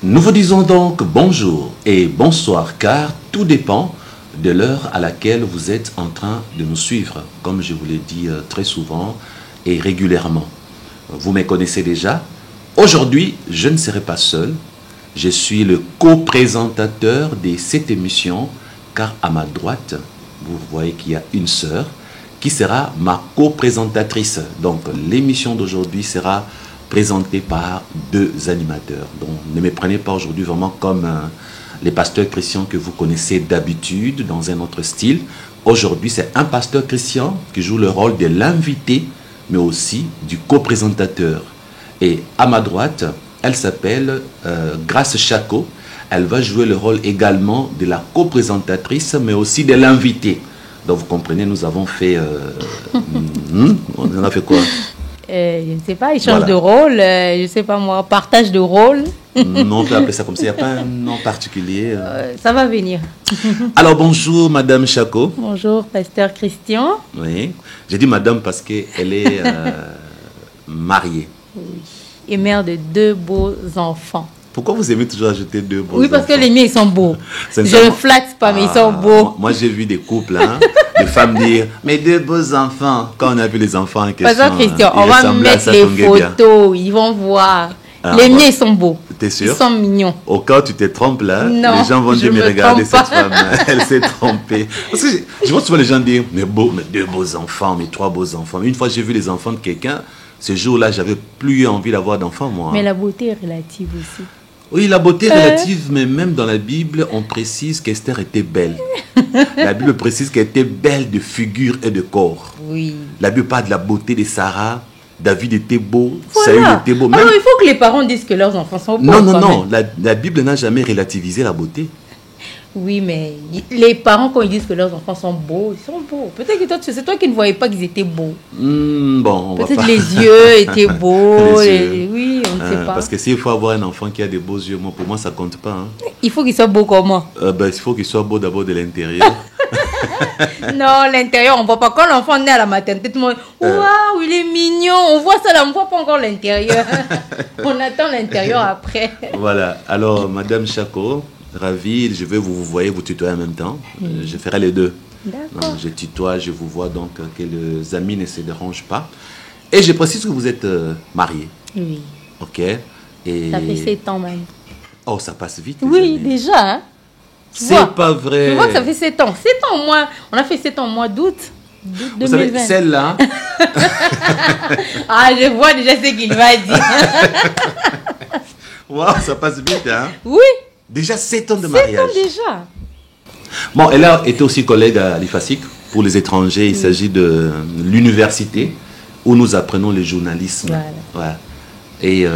Nous vous disons donc bonjour et bonsoir car tout dépend de l'heure à laquelle vous êtes en train de nous suivre, comme je vous l'ai dit très souvent et régulièrement. Vous me connaissez déjà. Aujourd'hui, je ne serai pas seul. Je suis le co-présentateur de cette émission car à ma droite, vous voyez qu'il y a une sœur qui sera ma co-présentatrice. Donc l'émission d'aujourd'hui sera présentée par deux animateurs. Donc ne me prenez pas aujourd'hui vraiment comme les pasteurs chrétiens que vous connaissez d'habitude dans un autre style. Aujourd'hui, c'est un pasteur chrétien qui joue le rôle de l'invité, mais aussi du co-présentateur. Et à ma droite, elle s'appelle Grace Chako. Elle va jouer le rôle également de la co-présentatrice, mais aussi de l'invité. Donc vous comprenez, nous avons fait... on a fait quoi? Je ne sais pas, échange de rôle, je ne sais pas moi, partage de rôle. Non, on peut appeler ça comme ça, il n'y a pas un nom particulier. Ça va venir. Alors bonjour Madame Chako. Bonjour Pasteur Christian. Oui, j'ai dit Madame parce qu'elle est mariée. Oui. Et mère de deux beaux enfants. Pourquoi vous aimez toujours ajouter deux beaux enfants? Oui, parce que les miens, ils sont beaux. Je ne flatte pas, mais ils sont beaux. Moi, j'ai vu des couples, des femmes dire, mais deux beaux enfants. Quand on a vu les enfants en question, Pasteur Christian, on va mettre les photos, ils vont voir. Les miens, ils sont beaux. T'es sûr? Ils sont mignons. Au cas où tu te trompes là, non, les gens vont dire, mais regardez cette femme, elle s'est trompée. Parce que je vois souvent les gens dire, mais deux beaux enfants, mais trois beaux enfants. Une fois, j'ai vu les enfants de quelqu'un. Ce jour-là, j'avais plus envie d'avoir d'enfants, moi. Mais la beauté est relative aussi. Oui, la beauté est relative, mais même dans la Bible, on précise qu'Esther était belle. La Bible précise qu'elle était belle de figure et de corps. Oui. La Bible parle de la beauté de Sarah. David était beau, voilà. Saül était beau. Même... Alors, il faut que les parents disent que leurs enfants sont beaux. Non. La Bible n'a jamais relativisé la beauté. Oui, mais les parents, quand ils disent que leurs enfants sont beaux, ils sont beaux. Peut-être que c'est toi qui ne voyais pas qu'ils étaient beaux. Bon, peut-être les yeux étaient beaux. Oui, on ne sait pas. Parce que s'il faut avoir un enfant qui a des beaux yeux, pour moi, ça ne compte pas. Hein. Il faut qu'il soit beau comment? Il faut qu'il soit beau d'abord de l'intérieur. Non, l'intérieur, on ne voit pas. Quand l'enfant naît à la maternité, tout le monde, waouh, il est mignon. On voit ça là, on ne voit pas encore l'intérieur. On attend l'intérieur après. Voilà. Alors, Madame Chako, ravi, je vais vous voyez, vous tutoyer en même temps. Je ferai les deux. D'accord. Je tutoie, je vous vois, donc que les amis ne se dérangent pas. Et je précise que vous êtes mariés. Oui. Ok. Et... Ça fait 7 ans même. Oh, ça passe vite. Oui, déjà. Hein? C'est pas vrai. Tu vois que ça fait 7 ans. 7 ans au moins. On a fait 7 ans au mois d'août. Vous savez, celle-là. Ah, je vois déjà ce qu'il va dire. Waouh, ça passe vite, hein? Oui. Déjà 7 ans de mariage. 7 ans déjà. Bon, elle a été aussi collègue à l'IFASIC. Pour les étrangers, il s'agit de l'université où nous apprenons le journalisme. Voilà. Ouais. Et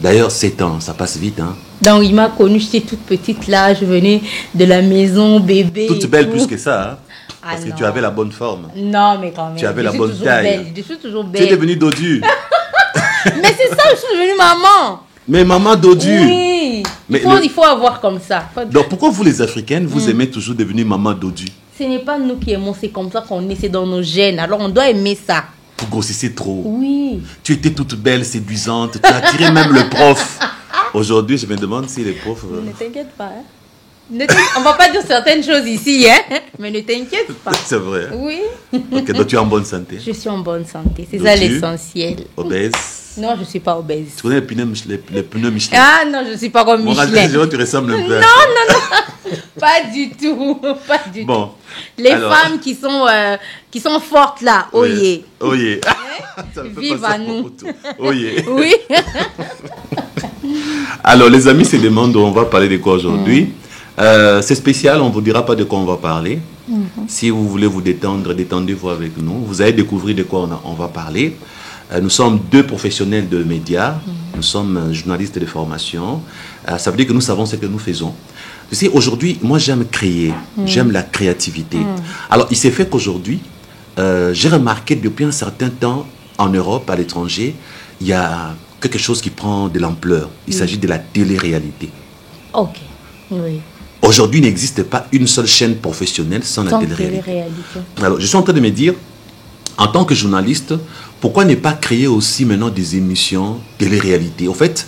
d'ailleurs, 7 ans, ça passe vite, hein? Donc, il m'a connue, j'étais toute petite là, je venais de la maison, bébé. Toute belle plus que ça, hein? Parce que non. tu avais la bonne forme. Non, mais quand même. Tu avais la bonne taille. Je suis toujours belle. Tu es devenue dodu. Mais c'est ça, je suis devenue maman. Mais maman dodu. Oui. Mais il faut avoir comme ça. Donc, pourquoi vous, les Africaines, vous aimez toujours devenir maman dodu? Ce n'est pas nous qui aimons, c'est comme ça qu'on est, c'est dans nos gènes. Alors, on doit aimer ça. Vous grossissez trop. Oui. Tu étais toute belle, séduisante. Tu as attiré même le prof. Aujourd'hui, je me demande si les profs... Ne t'inquiète pas. Hein. On ne va pas dire certaines choses ici, hein, mais ne t'inquiète pas. C'est vrai. Oui. Ok, donc tu es en bonne santé. Je suis en bonne santé. C'est ça l'essentiel. Obèse? Non, je ne suis pas obèse. Tu connais les pneus Michelin? Ah non, je ne suis pas comme Michelin. Tu ressembles un peu à ça. Non. Pas du tout. Pas du tout. Les femmes qui sont fortes là, oyez. Oyez. Vive à nous. Oyez. Oui. Alors, les amis se demandent on va parler de quoi aujourd'hui. C'est spécial, on ne vous dira pas de quoi on va parler. Si vous voulez vous détendre, détendez-vous avec nous. Vous allez découvrir de quoi on va parler. Nous sommes deux professionnels de médias. Nous sommes journalistes de formation. Ça veut dire que nous savons ce que nous faisons. Tu sais, aujourd'hui, moi, j'aime créer. J'aime la créativité. Alors, il s'est fait qu'aujourd'hui, j'ai remarqué depuis un certain temps, en Europe, à l'étranger, il y a quelque chose qui prend de l'ampleur. Il s'agit de la télé-réalité. Ok, oui. Aujourd'hui, il n'existe pas une seule chaîne professionnelle sans la télé-réalité. Alors, je suis en train de me dire, en tant que journaliste, pourquoi ne pas créer aussi maintenant des émissions télé-réalité? En fait,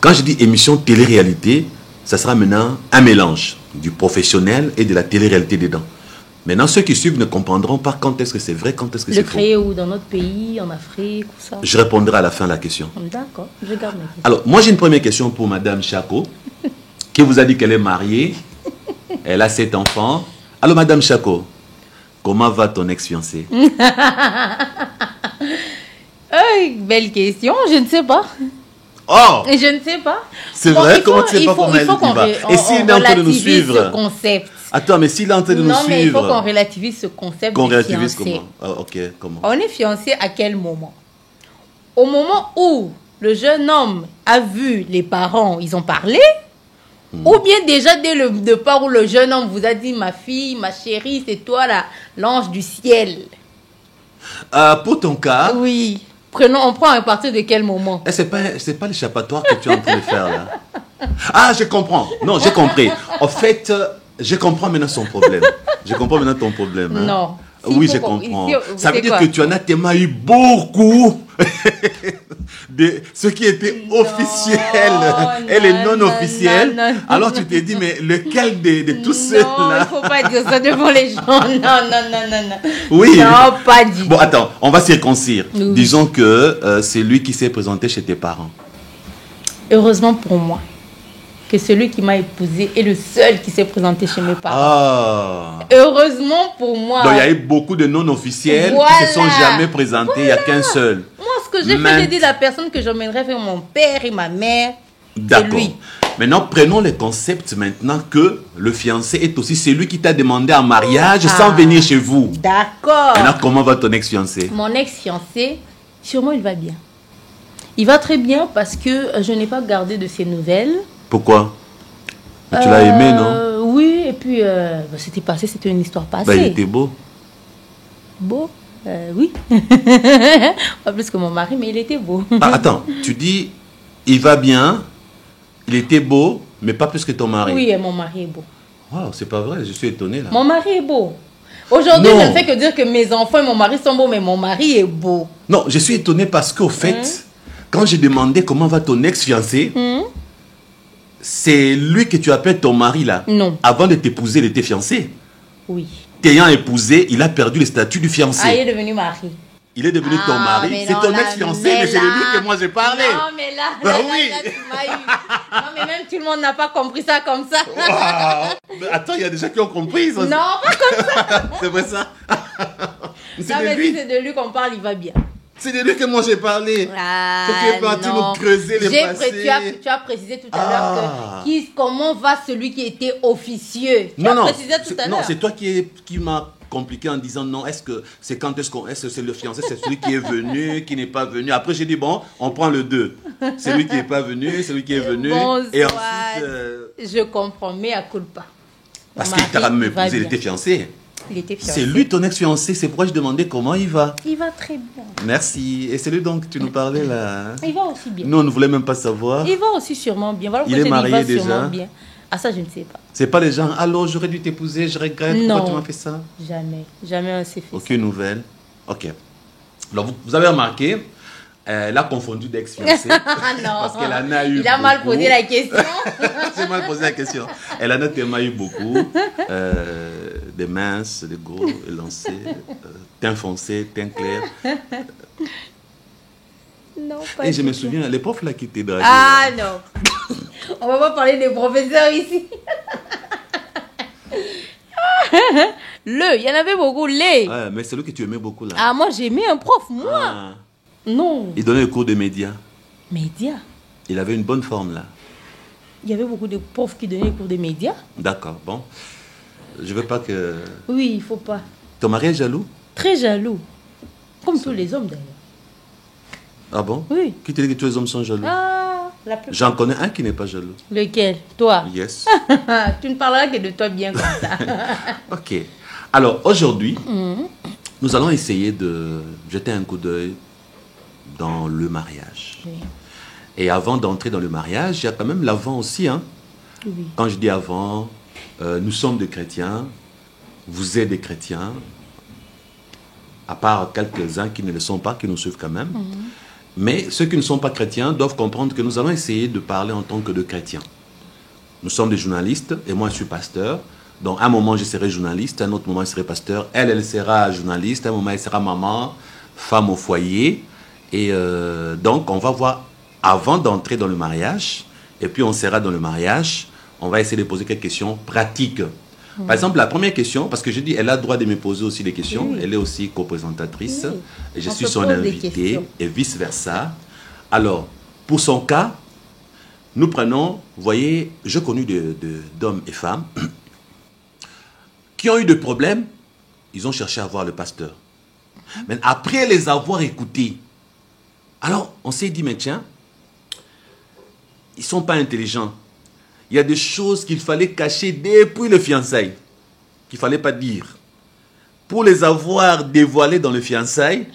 Quand je dis émission télé-réalité, ça sera maintenant un mélange du professionnel et de la télé-réalité dedans. Maintenant, ceux qui suivent ne comprendront pas quand est-ce que c'est vrai, quand est-ce que c'est faux. Le créer où? Dans notre pays, en Afrique, ou ça? Je répondrai à la fin à la question. D'accord, je garde ma question. Alors, moi j'ai une première question pour Madame Chako, qui vous a dit qu'elle est mariée. Elle a 7 enfants. Alors, Madame Chako, comment va ton ex-fiancé? Belle question, je ne sais pas. Oh! Je ne sais pas. C'est Bon, vrai, il comment faut- tu sais il pas faut- comment il elle faut qu'on va? ré- Et s'il on est en train de nous relativise suivre? ce concept. Attends, mais s'il est en train de nous Non, mais il faut qu'on suivre, relativise ce concept qu'on de relativise fiancé. comment? Ah, ok, comment? On est fiancé à quel moment? Au moment où le jeune homme a vu les parents, ils ont parlé? Ou bien déjà dès le départ où le jeune homme vous a dit, ma fille, ma chérie, c'est toi là, l'ange du ciel? Pour ton cas, Oui. On prend à partir de quel moment? c'est pas l'échappatoire que tu es en train de faire là. Ah, je comprends. Non, j'ai compris. En fait, je comprends maintenant son problème. Je comprends maintenant ton problème. Hein. Non. Oui, S'il je faut qu'on- comprends. ici, Ça veut c'est dire quoi? que tu en as tellement eu beaucoup de ce qui était officiel et les non officiels. non. Alors tu t'es dit, mais lequel de tous Non, il ceux-là? faut pas dire ça devant les gens. Non. Oui. Non, pas du tout. Bon, attends, on va circoncire. Oui. Disons que c'est lui qui s'est présenté chez tes parents. Heureusement pour moi que celui qui m'a épousée est le seul qui s'est présenté chez mes parents. Ah. Heureusement pour moi. Donc il y a eu beaucoup de non-officiels qui Voilà. se sont jamais présentés, il n'y a qu'un seul. Moi, ce que j'ai fait, j'ai dit la personne que j'emmènerais vers mon père et ma mère. D'accord. lui. Maintenant, prenons le concept maintenant que le fiancé est aussi celui qui t'a demandé en mariage sans venir chez vous. D'accord. Maintenant, comment va ton ex-fiancé? Mon ex-fiancé, sûrement il va bien. Il va très bien parce que je n'ai pas gardé de ses nouvelles. Pourquoi? Tu l'as aimé, non? Oui, et puis c'était passé, c'était une histoire passée. Bah, il était beau. Beau, oui. Pas plus que mon mari, mais il était beau. Ah, attends, tu dis, il va bien, il était beau, mais pas plus que ton mari. Oui, et mon mari est beau. Wow, c'est pas vrai, je suis étonné là. Mon mari est beau. Aujourd'hui, Non. je ne fais que dire que mes enfants et mon mari sont beaux, mais mon mari est beau. Non, je suis étonné parce qu'au fait, quand j'ai demandé comment va ton ex-fiancé, c'est lui que tu appelles ton mari là. Non. Avant de t'épouser, il était fiancé. Oui. T'ayant épousé, il a perdu le statut du fiancé. Ah, il est devenu mari. Il est devenu ton mari. mais C'est non, ton là, ex-fiancé, mais mais c'est de lui là- que moi j'ai parlé. Non, mais là, Bah là, oui. là, tu m'as eu. Non, mais même tout le monde n'a pas compris ça comme ça. Waouh. Mais attends, il y a des gens qui ont compris ça. Non, pas comme ça. C'est vrai ça. C'est Non, de mais si lui. c'est de lui qu'on parle, il va bien. C'est de lui que moi j'ai parlé. Ah, Tu es parti non. nous creuser les passés. Tu as précisé tout à Ah. l'heure que comment va celui qui était officieux. Tu as précisé tout à Non, l'heure. c'est toi qui m'a compliqué en disant non, est-ce que c'est quand est-ce que c'est le fiancé, c'est celui qui est venu, qui n'est pas venu. Après j'ai dit bon, on prend le 2. Celui qui n'est pas venu, celui qui est venu. Bonsoir. Et ensuite, Je comprends, mais à culpa. parce Mon qu'il t'a mari même va épousé, il bien. était fiancé. Il était fiancé. C'est lui ton ex-fiancé, c'est pourquoi je demandais comment il va. Il va très bien. Merci. Et c'est lui donc que tu nous parlais là. Hein? Il va aussi bien. Nous on ne voulait même pas savoir. Il va aussi sûrement bien. Voilà Il pourquoi est je dis, marié il va sûrement déjà? bien. Ah, ça, je ne sais pas. C'est pas les gens, allô, j'aurais dû t'épouser, je regrette, Non. pourquoi tu m'as fait ça? Jamais. Jamais on s'est fait ça. Aucune nouvelle. Ok. Alors, vous avez remarqué, elle a confondu d'ex-fiancé. Ah non. Parce qu'elle en a eu Il a mal beaucoup. posé la question. J'ai mal posé la question. Elle en a tellement eu beaucoup. Des minces, des gros, élancés, teint foncé, teint clair. Non, pas Et je du me tout. souviens, les profs là qui étaient dragués. Ah là. non. On va pas parler des professeurs ici. Il y en avait beaucoup. Ouais, mais c'est lui que tu aimais beaucoup là. Ah, moi, j'aimais un prof, moi. Ah. Non. Il donnait le cours de médias. Médias. Il avait une bonne forme là. Il y avait beaucoup de profs qui donnaient les cours de médias. D'accord, bon. Je veux pas que... Oui, il faut pas. Ton mari est jaloux? Très jaloux. Comme tous les hommes, d'ailleurs. Ah bon? Oui. Qui te dit que tous les hommes sont jaloux? Ah, la plupart. J'en connais un qui n'est pas jaloux. Lequel? Toi? Yes. Tu ne parleras que de toi bien comme ça. Ok. Alors, aujourd'hui, nous allons essayer de jeter un coup d'œil dans le mariage. Oui. Et avant d'entrer dans le mariage, il y a quand même l'avant aussi. Hein? Oui. Quand je dis avant, nous sommes des chrétiens, vous êtes des chrétiens, à part quelques-uns qui ne le sont pas, qui nous suivent quand même. Mais ceux qui ne sont pas chrétiens doivent comprendre que nous allons essayer de parler en tant que de chrétiens. Nous sommes des journalistes et moi je suis pasteur. Donc à un moment je serai journaliste, à un autre moment je serai pasteur. Elle sera journaliste, à un moment elle sera maman, femme au foyer. Et donc on va voir avant d'entrer dans le mariage. Et puis on sera dans le mariage. On va essayer de poser quelques questions pratiques. Par exemple, la première question, parce que je dis, elle a le droit de me poser aussi des questions. Oui. Elle est aussi co-présentatrice. Oui. Et je suis son invité et vice-versa. Alors, pour son cas, nous prenons, vous voyez, j'ai connu d'hommes et femmes qui ont eu des problèmes. Ils ont cherché à voir le pasteur. Mais après les avoir écoutés, alors on s'est dit, mais tiens, ils ne sont pas intelligents. Il y a des choses qu'il fallait cacher depuis le fiançailles, qu'il ne fallait pas dire. Pour les avoir dévoilées dans le fiançailles,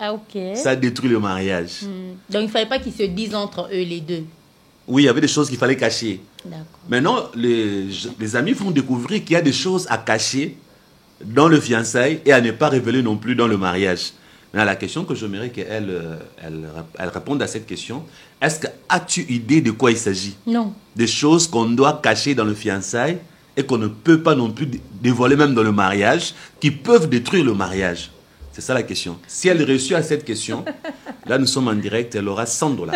ça détruit le mariage. Donc il ne fallait pas qu'ils se disent entre eux les deux. Oui, il y avait des choses qu'il fallait cacher. Maintenant, les amis vont découvrir qu'il y a des choses à cacher dans le fiançailles et à ne pas révéler non plus dans le mariage. Mais la question que j'aimerais qu'elle réponde à cette question, est-ce que as-tu idée de quoi il s'agit? Non. Des choses qu'on doit cacher dans le fiançailles et qu'on ne peut pas non plus dévoiler même dans le mariage, qui peuvent détruire le mariage. C'est ça la question. Si elle réussit à cette question, là nous sommes en direct, elle aura $100.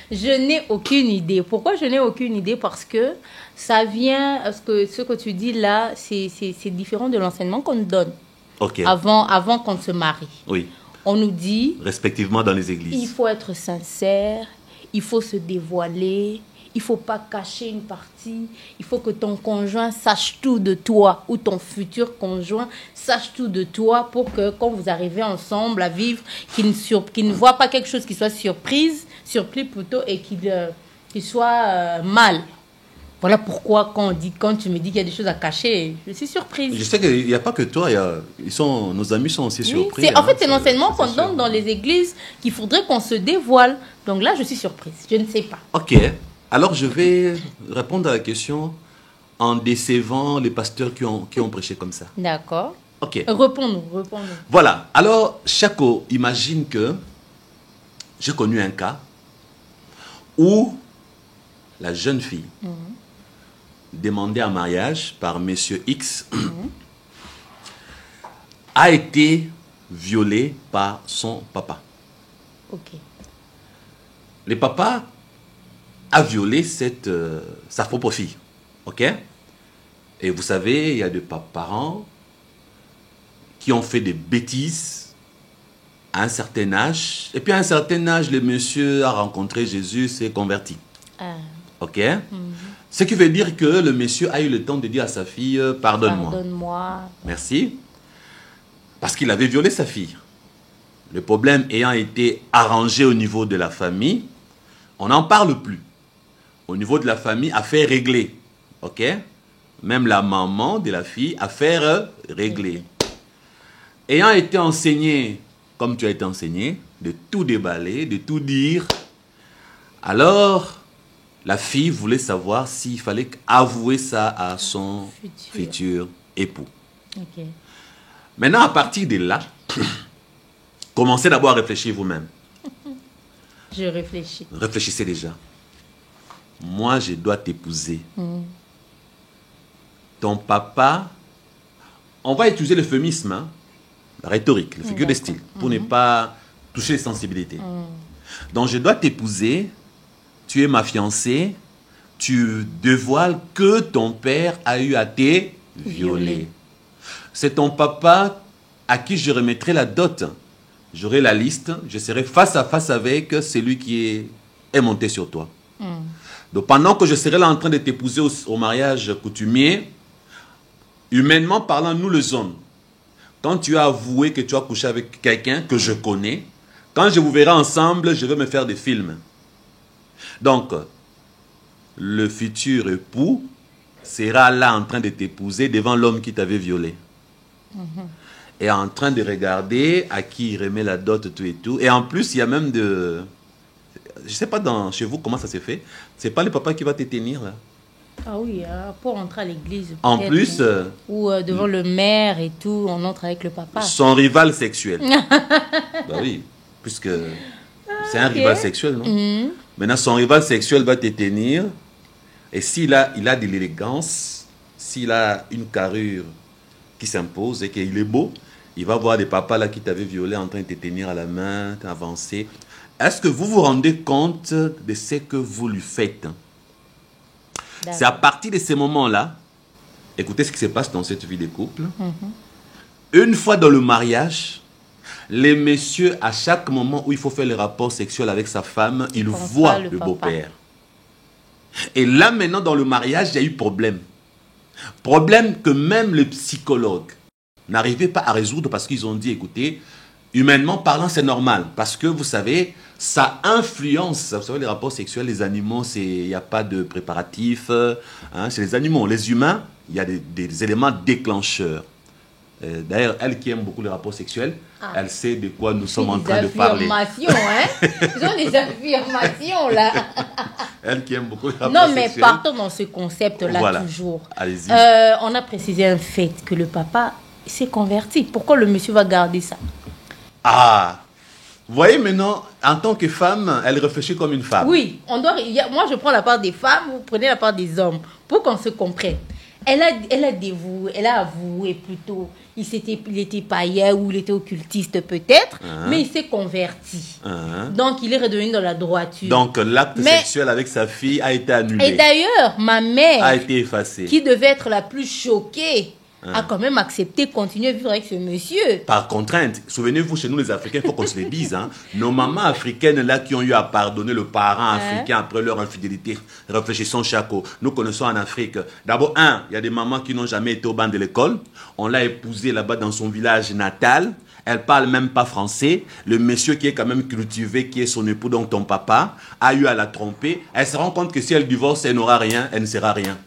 Je n'ai aucune idée. Pourquoi je n'ai aucune idée? Parce que ça vient, ce que tu dis là, c'est différent de l'enseignement qu'on nous donne. Okay. Avant qu'on se marie. Oui. On nous dit... Respectivement dans les églises. Il faut être sincère, il faut se dévoiler, il ne faut pas cacher une partie, il faut que ton conjoint sache tout de toi ou ton futur conjoint sache tout de toi pour que quand vous arrivez ensemble à vivre, qu'il ne voit pas quelque chose qui soit surpris plutôt et qu'il soit mal. Voilà pourquoi quand tu me dis qu'il y a des choses à cacher, je suis surprise. Je sais qu'il n'y a pas que toi, nos amis sont aussi surpris. En fait, c'est l'enseignement qu'on donne dans les églises qu'il faudrait qu'on se dévoile. Donc là, je suis surprise. Je ne sais pas. Ok. Alors, je vais répondre à la question en décevant les pasteurs qui ont prêché comme ça. D'accord. Ok. Réponds-nous. Voilà. Alors, Chaco, imagine que j'ai connu un cas où la jeune fille demandée en mariage par Monsieur X a été violée par son papa. Ok. Le papa a violé sa propre fille. Ok? Et vous savez, il y a des parents qui ont fait des bêtises à un certain âge. Et puis à un certain âge, le monsieur a rencontré Jésus, s'est converti. Ok? Ce qui veut dire que le monsieur a eu le temps de dire à sa fille, pardonne-moi. Pardonne-moi. Merci. Parce qu'il avait violé sa fille. Le problème ayant été arrangé au niveau de la famille, on n'en parle plus. Au niveau de la famille, affaire réglée. Ok? Même la maman de la fille, affaire réglée. Ayant été enseigné, comme tu as été enseigné, de tout déballer, de tout dire, alors la fille voulait savoir s'il fallait avouer ça à son futur époux. Okay. Maintenant, à partir de là, commencez d'abord à réfléchir vous-même. Je réfléchis. Réfléchissez déjà. Moi, je dois t'épouser. Ton papa, on va utiliser l'euphémisme, hein, la rhétorique, le figure de style, pour ne pas toucher les sensibilités. Donc, je dois t'épouser. Tu es ma fiancée, tu dévoiles que ton père a eu à te violer. C'est ton papa à qui je remettrai la dot. J'aurai la liste, je serai face à face avec celui qui est monté sur toi. Donc pendant que je serai là en train de t'épouser au mariage coutumier, humainement parlant, nous les hommes, quand tu as avoué que tu as couché avec quelqu'un que je connais, quand je vous verrai ensemble, je vais me faire des films. Donc, le futur époux sera là en train de t'épouser devant l'homme qui t'avait violé. Et en train de regarder à qui il remet la dot, tout et tout. Et en plus, il y a même de... Je ne sais pas chez vous comment ça s'est fait. Ce n'est pas le papa qui va te tenir là. Ah oui, pour entrer à l'église. En plus... Ou devant le maire et tout, on entre avec le papa. Son rival sexuel. Bah oui, puisque C'est un rival sexuel, non? Maintenant, son rival sexuel va te tenir. Et il a de l'élégance, s'il a une carrure qui s'impose et qu'il est beau, il va voir des papas là qui t'avaient violé en train de te tenir à la main, t'avancer. Est-ce que vous vous rendez compte de ce que vous lui faites? C'est à partir de ces moments-là, écoutez ce qui se passe dans cette vie de couple. Une fois dans le mariage, les messieurs, à chaque moment où il faut faire le rapport sexuel avec sa femme, ils voient le beau-père. Et là, maintenant, dans le mariage, il y a eu problème. Problème que même les psychologues n'arrivaient pas à résoudre parce qu'ils ont dit, écoutez, humainement parlant, c'est normal. Parce que, vous savez, ça influence. Vous savez, les rapports sexuels, les animaux, il n'y a pas de préparatif. Hein, c'est les animaux. Les humains, il y a des éléments déclencheurs. D'ailleurs, elle qui aime beaucoup les rapports sexuels, elle sait de quoi nous sommes en train de parler. Ils ont des affirmations, là. Elle qui aime beaucoup les rapports sexuels. Non, mais partons dans ce concept-là toujours. Allez-y. On a précisé un fait, que le papa s'est converti. Pourquoi le monsieur va garder ça? Ah, vous voyez maintenant, en tant que femme, elle réfléchit comme une femme. Oui, moi je prends la part des femmes, vous prenez la part des hommes, pour qu'on se comprenne. Elle a avoué plutôt, il était païen ou il était occultiste peut-être, mais il s'est converti. Donc il est redevenu dans la droiture. Donc l'acte sexuel avec sa fille a été annulé. Et d'ailleurs, ma mère, a été effacée, qui devait être la plus choquée, a quand même accepté de continuer à vivre avec ce monsieur. Par contrainte. Souvenez-vous, chez nous les Africains, il faut qu'on se le dise. Hein, nos mamans africaines là qui ont eu à pardonner le parent africain après leur infidélité, réfléchissons Chaco. Nous connaissons en Afrique. D'abord, il y a des mamans qui n'ont jamais été au banc de l'école. On l'a épousée là-bas dans son village natal. Elle parle même pas français. Le monsieur qui est quand même cultivé, qui est son époux, donc ton papa, a eu à la tromper. Elle se rend compte que si elle divorce, elle n'aura rien, elle ne sera rien.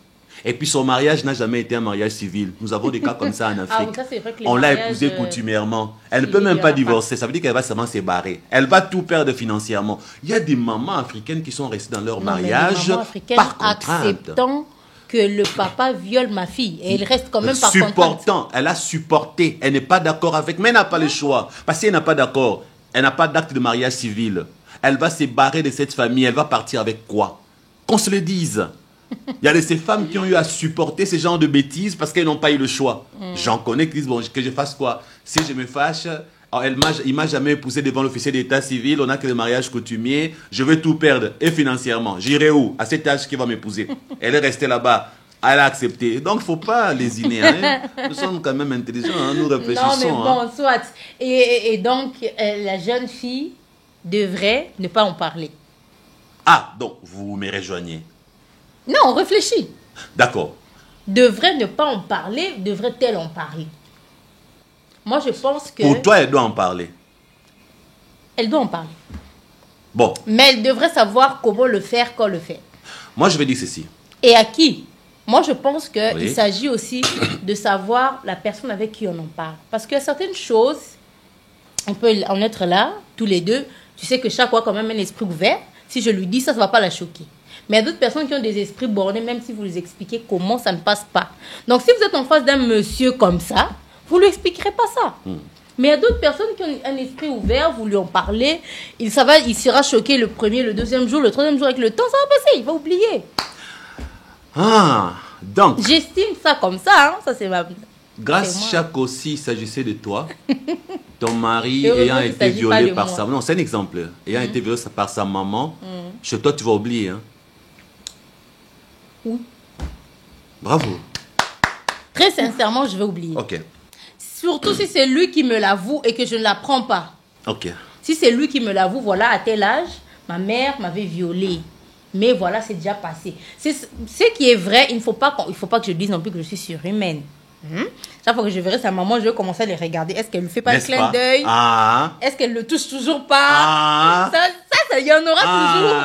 Et puis son mariage n'a jamais été un mariage civil. Nous avons des cas comme ça en Afrique. Ça, c'est vrai que on l'a épousée coutumièrement. Elle ne peut même pas divorcer. Ça veut dire qu'elle va seulement se barrer. Elle va tout perdre financièrement. Il y a des mamans africaines qui sont restées dans leur mariage par contrainte. Acceptant que le papa viole ma fille. Et elle reste quand même par supportant. Elle a supporté. Elle n'est pas d'accord avec. Mais elle n'a pas le choix. Parce qu'elle n'a pas d'accord. Elle n'a pas d'acte de mariage civil. Elle va se barrer de cette famille. Elle va partir avec quoi? Qu'on se le dise. Il y a ces femmes qui ont eu à supporter ce genre de bêtises parce qu'elles n'ont pas eu le choix. J'en connais qui disent, bon, que je fasse quoi? Si je me fâche, il m'a jamais épousé devant l'officier d'état civil, on n'a que le mariage coutumier, je vais tout perdre, et financièrement. J'irai où? À cet âge qui va m'épouser. Elle est restée là-bas. Elle a accepté. Donc, il ne faut pas lésiner. Hein. Nous sommes quand même intelligents, hein. Nous réfléchissons. Non, mais bon, soit. Et donc, la jeune fille devrait ne pas en parler. Ah, donc, vous me rejoignez. Non, on réfléchit. D'accord. Devrait ne pas en parler, devrait-elle en parler? Moi, je pense que... Pour toi, elle doit en parler. Elle doit en parler. Bon. Mais elle devrait savoir comment le faire, quand le faire. Moi, je vais dire ceci. Et à qui? Moi, je pense qu'il s'agit aussi de savoir la personne avec qui on en parle. Parce que certaines choses, on peut en être là, tous les deux. Tu sais que chaque fois, quand même, un esprit ouvert. Si je lui dis ça, ça ne va pas la choquer. Mais il y a d'autres personnes qui ont des esprits bornés, même si vous les expliquez comment ça ne passe pas. Donc, si vous êtes en face d'un monsieur comme ça, vous ne lui expliquerez pas ça. Mais il y a d'autres personnes qui ont un esprit ouvert, vous lui en parlez, il sera choqué le premier, le deuxième jour, le troisième jour, avec le temps, ça va passer, il va oublier. Ah, donc... J'estime ça comme ça, hein, ça c'est ma... Grâce Chaque aussi, il s'agissait de toi, ton mari ayant été violé par sa... Non, c'est un exemple. Ayant été violé par sa maman, chez toi, tu vas oublier, hein. Oui. Bravo. Très sincèrement, je vais oublier. Ok. Surtout si c'est lui qui me l'avoue et que je ne l'apprends pas. Ok. Si c'est lui qui me l'avoue, voilà, à tel âge, ma mère m'avait violée. Mais voilà, c'est déjà passé. Ce qui est vrai, il ne faut pas que je dise non plus que je suis surhumaine. Chaque fois que je verrai sa maman, je vais commencer à les regarder. Est-ce qu'elle ne fait pas le clin d'œil? Est-ce qu'elle ne le touche toujours pas? Ça, il y en aura toujours.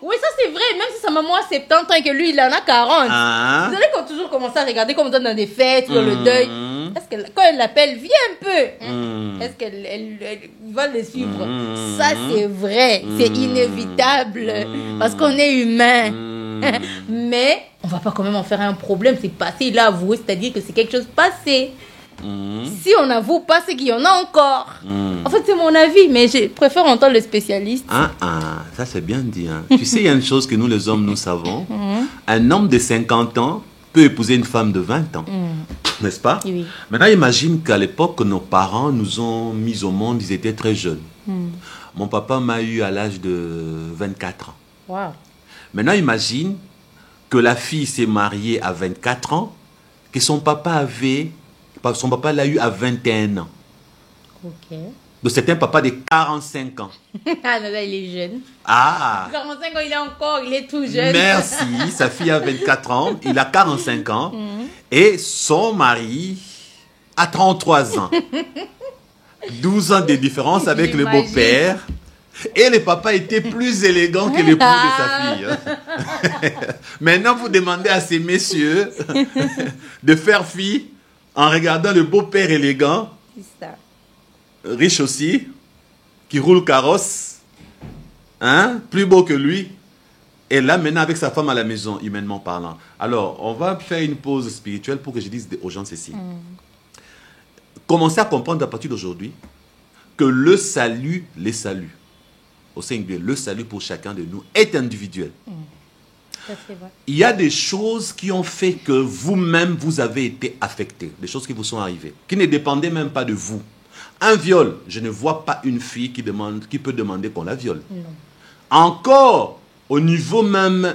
Oui, ça c'est vrai. Même si sa maman a 70 ans et que lui, il en a 40. Vous allez toujours commencer à regarder comme dans des fêtes, dans le deuil. Est-ce que quand elle l'appelle, viens un peu. Est-ce qu'elle va le suivre? Ça c'est vrai. C'est inévitable. Parce qu'on est humain. Mais on va pas quand même en faire un problème. C'est passé, il a avoué, c'est-à-dire que c'est quelque chose passé. Si on n'avoue pas, c'est qu'il y en a encore. En fait, c'est mon avis, mais je préfère entendre le spécialiste. Ça c'est bien dit. Hein. Tu sais, il y a une chose que nous les hommes, nous savons. Un homme de 50 ans peut épouser une femme de 20 ans. N'est-ce pas? Oui. Maintenant, imagine qu'à l'époque, nos parents nous ont mis au monde, ils étaient très jeunes. Mon papa m'a eu à l'âge de 24 ans. Wow. Maintenant, imagine que la fille s'est mariée à 24 ans, que son papa l'a eu à 21 ans. Ok. Donc, c'est un papa de 45 ans. Ah, là, il est jeune. 45 ans, il est tout jeune. Merci. Sa fille a 24 ans, il a 45 ans. Et son mari a 33 ans. 12 ans de différence avec le beau-père. Et le papa était plus élégant que l'époux de sa fille. Maintenant, vous demandez à ces messieurs de faire fi en regardant le beau-père élégant, C'est ça. riche aussi, qui roule carrosse, hein, plus beau que lui. Et là, maintenant, avec sa femme à la maison, humainement parlant. Alors, on va faire une pause spirituelle pour que je dise aux gens ceci. Commencez à comprendre à partir d'aujourd'hui que le salut, les saluts, au singulier, le salut pour chacun de nous est individuel. Ça, c'est vrai. Il y a des choses qui ont fait que vous-même, vous avez été affecté, des choses qui vous sont arrivées, qui ne dépendaient même pas de vous. Un viol, je ne vois pas une fille qui peut demander qu'on la viole. Non. Encore au niveau même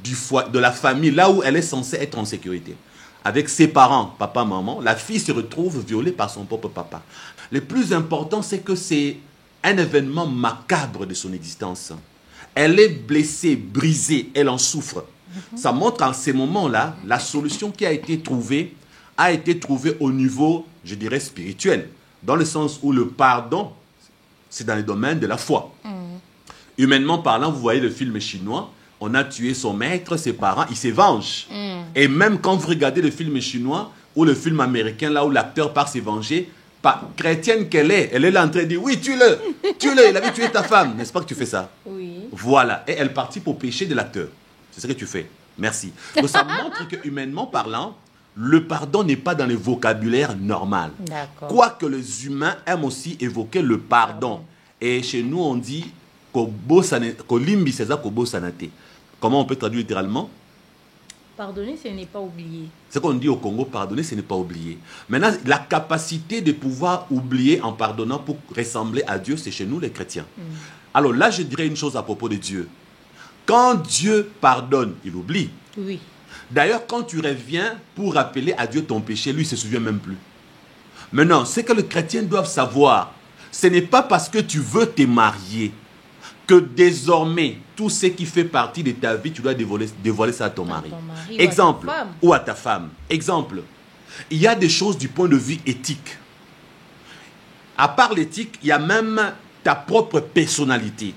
de la famille, là où elle est censée être en sécurité. Avec ses parents, papa, maman, la fille se retrouve violée par son propre papa. Le plus important, c'est que c'est un événement macabre de son existence. Elle est blessée, brisée, elle en souffre. Ça montre en ces moments-là, la solution qui a été trouvée au niveau, je dirais, spirituel. Dans le sens où le pardon, c'est dans le domaine de la foi. Humainement parlant, vous voyez le film chinois, on a tué son maître, ses parents, il se venge. Et même quand vous regardez le film chinois ou le film américain, là où l'acteur part se venger, pas chrétienne qu'elle est, elle est là en train de dire, oui, tue-le, il avait tué ta femme. N'est-ce pas que tu fais ça? Oui. Voilà, et elle participe au péché de l'acteur. C'est ce que tu fais. Merci. Donc ça montre que humainement parlant, le pardon n'est pas dans le vocabulaire normal. D'accord. Quoique les humains aiment aussi évoquer le pardon. Et chez nous, on dit kolimbi seza kobo sanate. Comment on peut traduire littéralement? Pardonner, ce n'est pas oublier. Ce qu'on dit au Congo, pardonner, ce n'est pas oublier. Maintenant, la capacité de pouvoir oublier en pardonnant pour ressembler à Dieu, c'est chez nous les chrétiens. Alors là, je dirais une chose à propos de Dieu. Quand Dieu pardonne, il oublie. Oui. D'ailleurs, quand tu reviens pour rappeler à Dieu ton péché, lui, il ne se souvient même plus. Maintenant, ce que les chrétiens doivent savoir, ce n'est pas parce que tu veux te marier que désormais, tout ce qui fait partie de ta vie, tu dois dévoiler ça à ton mari. Exemple, ou à ta femme. Exemple, il y a des choses du point de vue éthique. À part l'éthique, il y a même ta propre personnalité.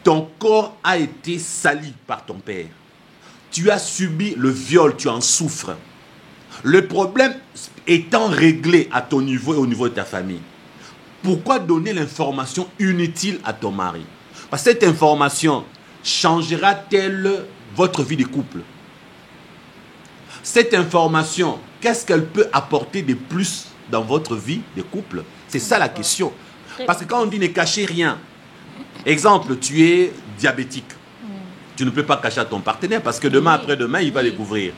Ton corps a été sali par ton père. Tu as subi le viol, tu en souffres. Le problème étant réglé à ton niveau et au niveau de ta famille, pourquoi donner l'information inutile à ton mari? Parce que cette information changera-t-elle votre vie de couple? Cette information, qu'est-ce qu'elle peut apporter de plus dans votre vie de couple? C'est ça la question. Parce que quand on dit ne cachez rien, exemple, tu es diabétique. Tu ne peux pas cacher à ton partenaire parce que demain après-demain, il va découvrir.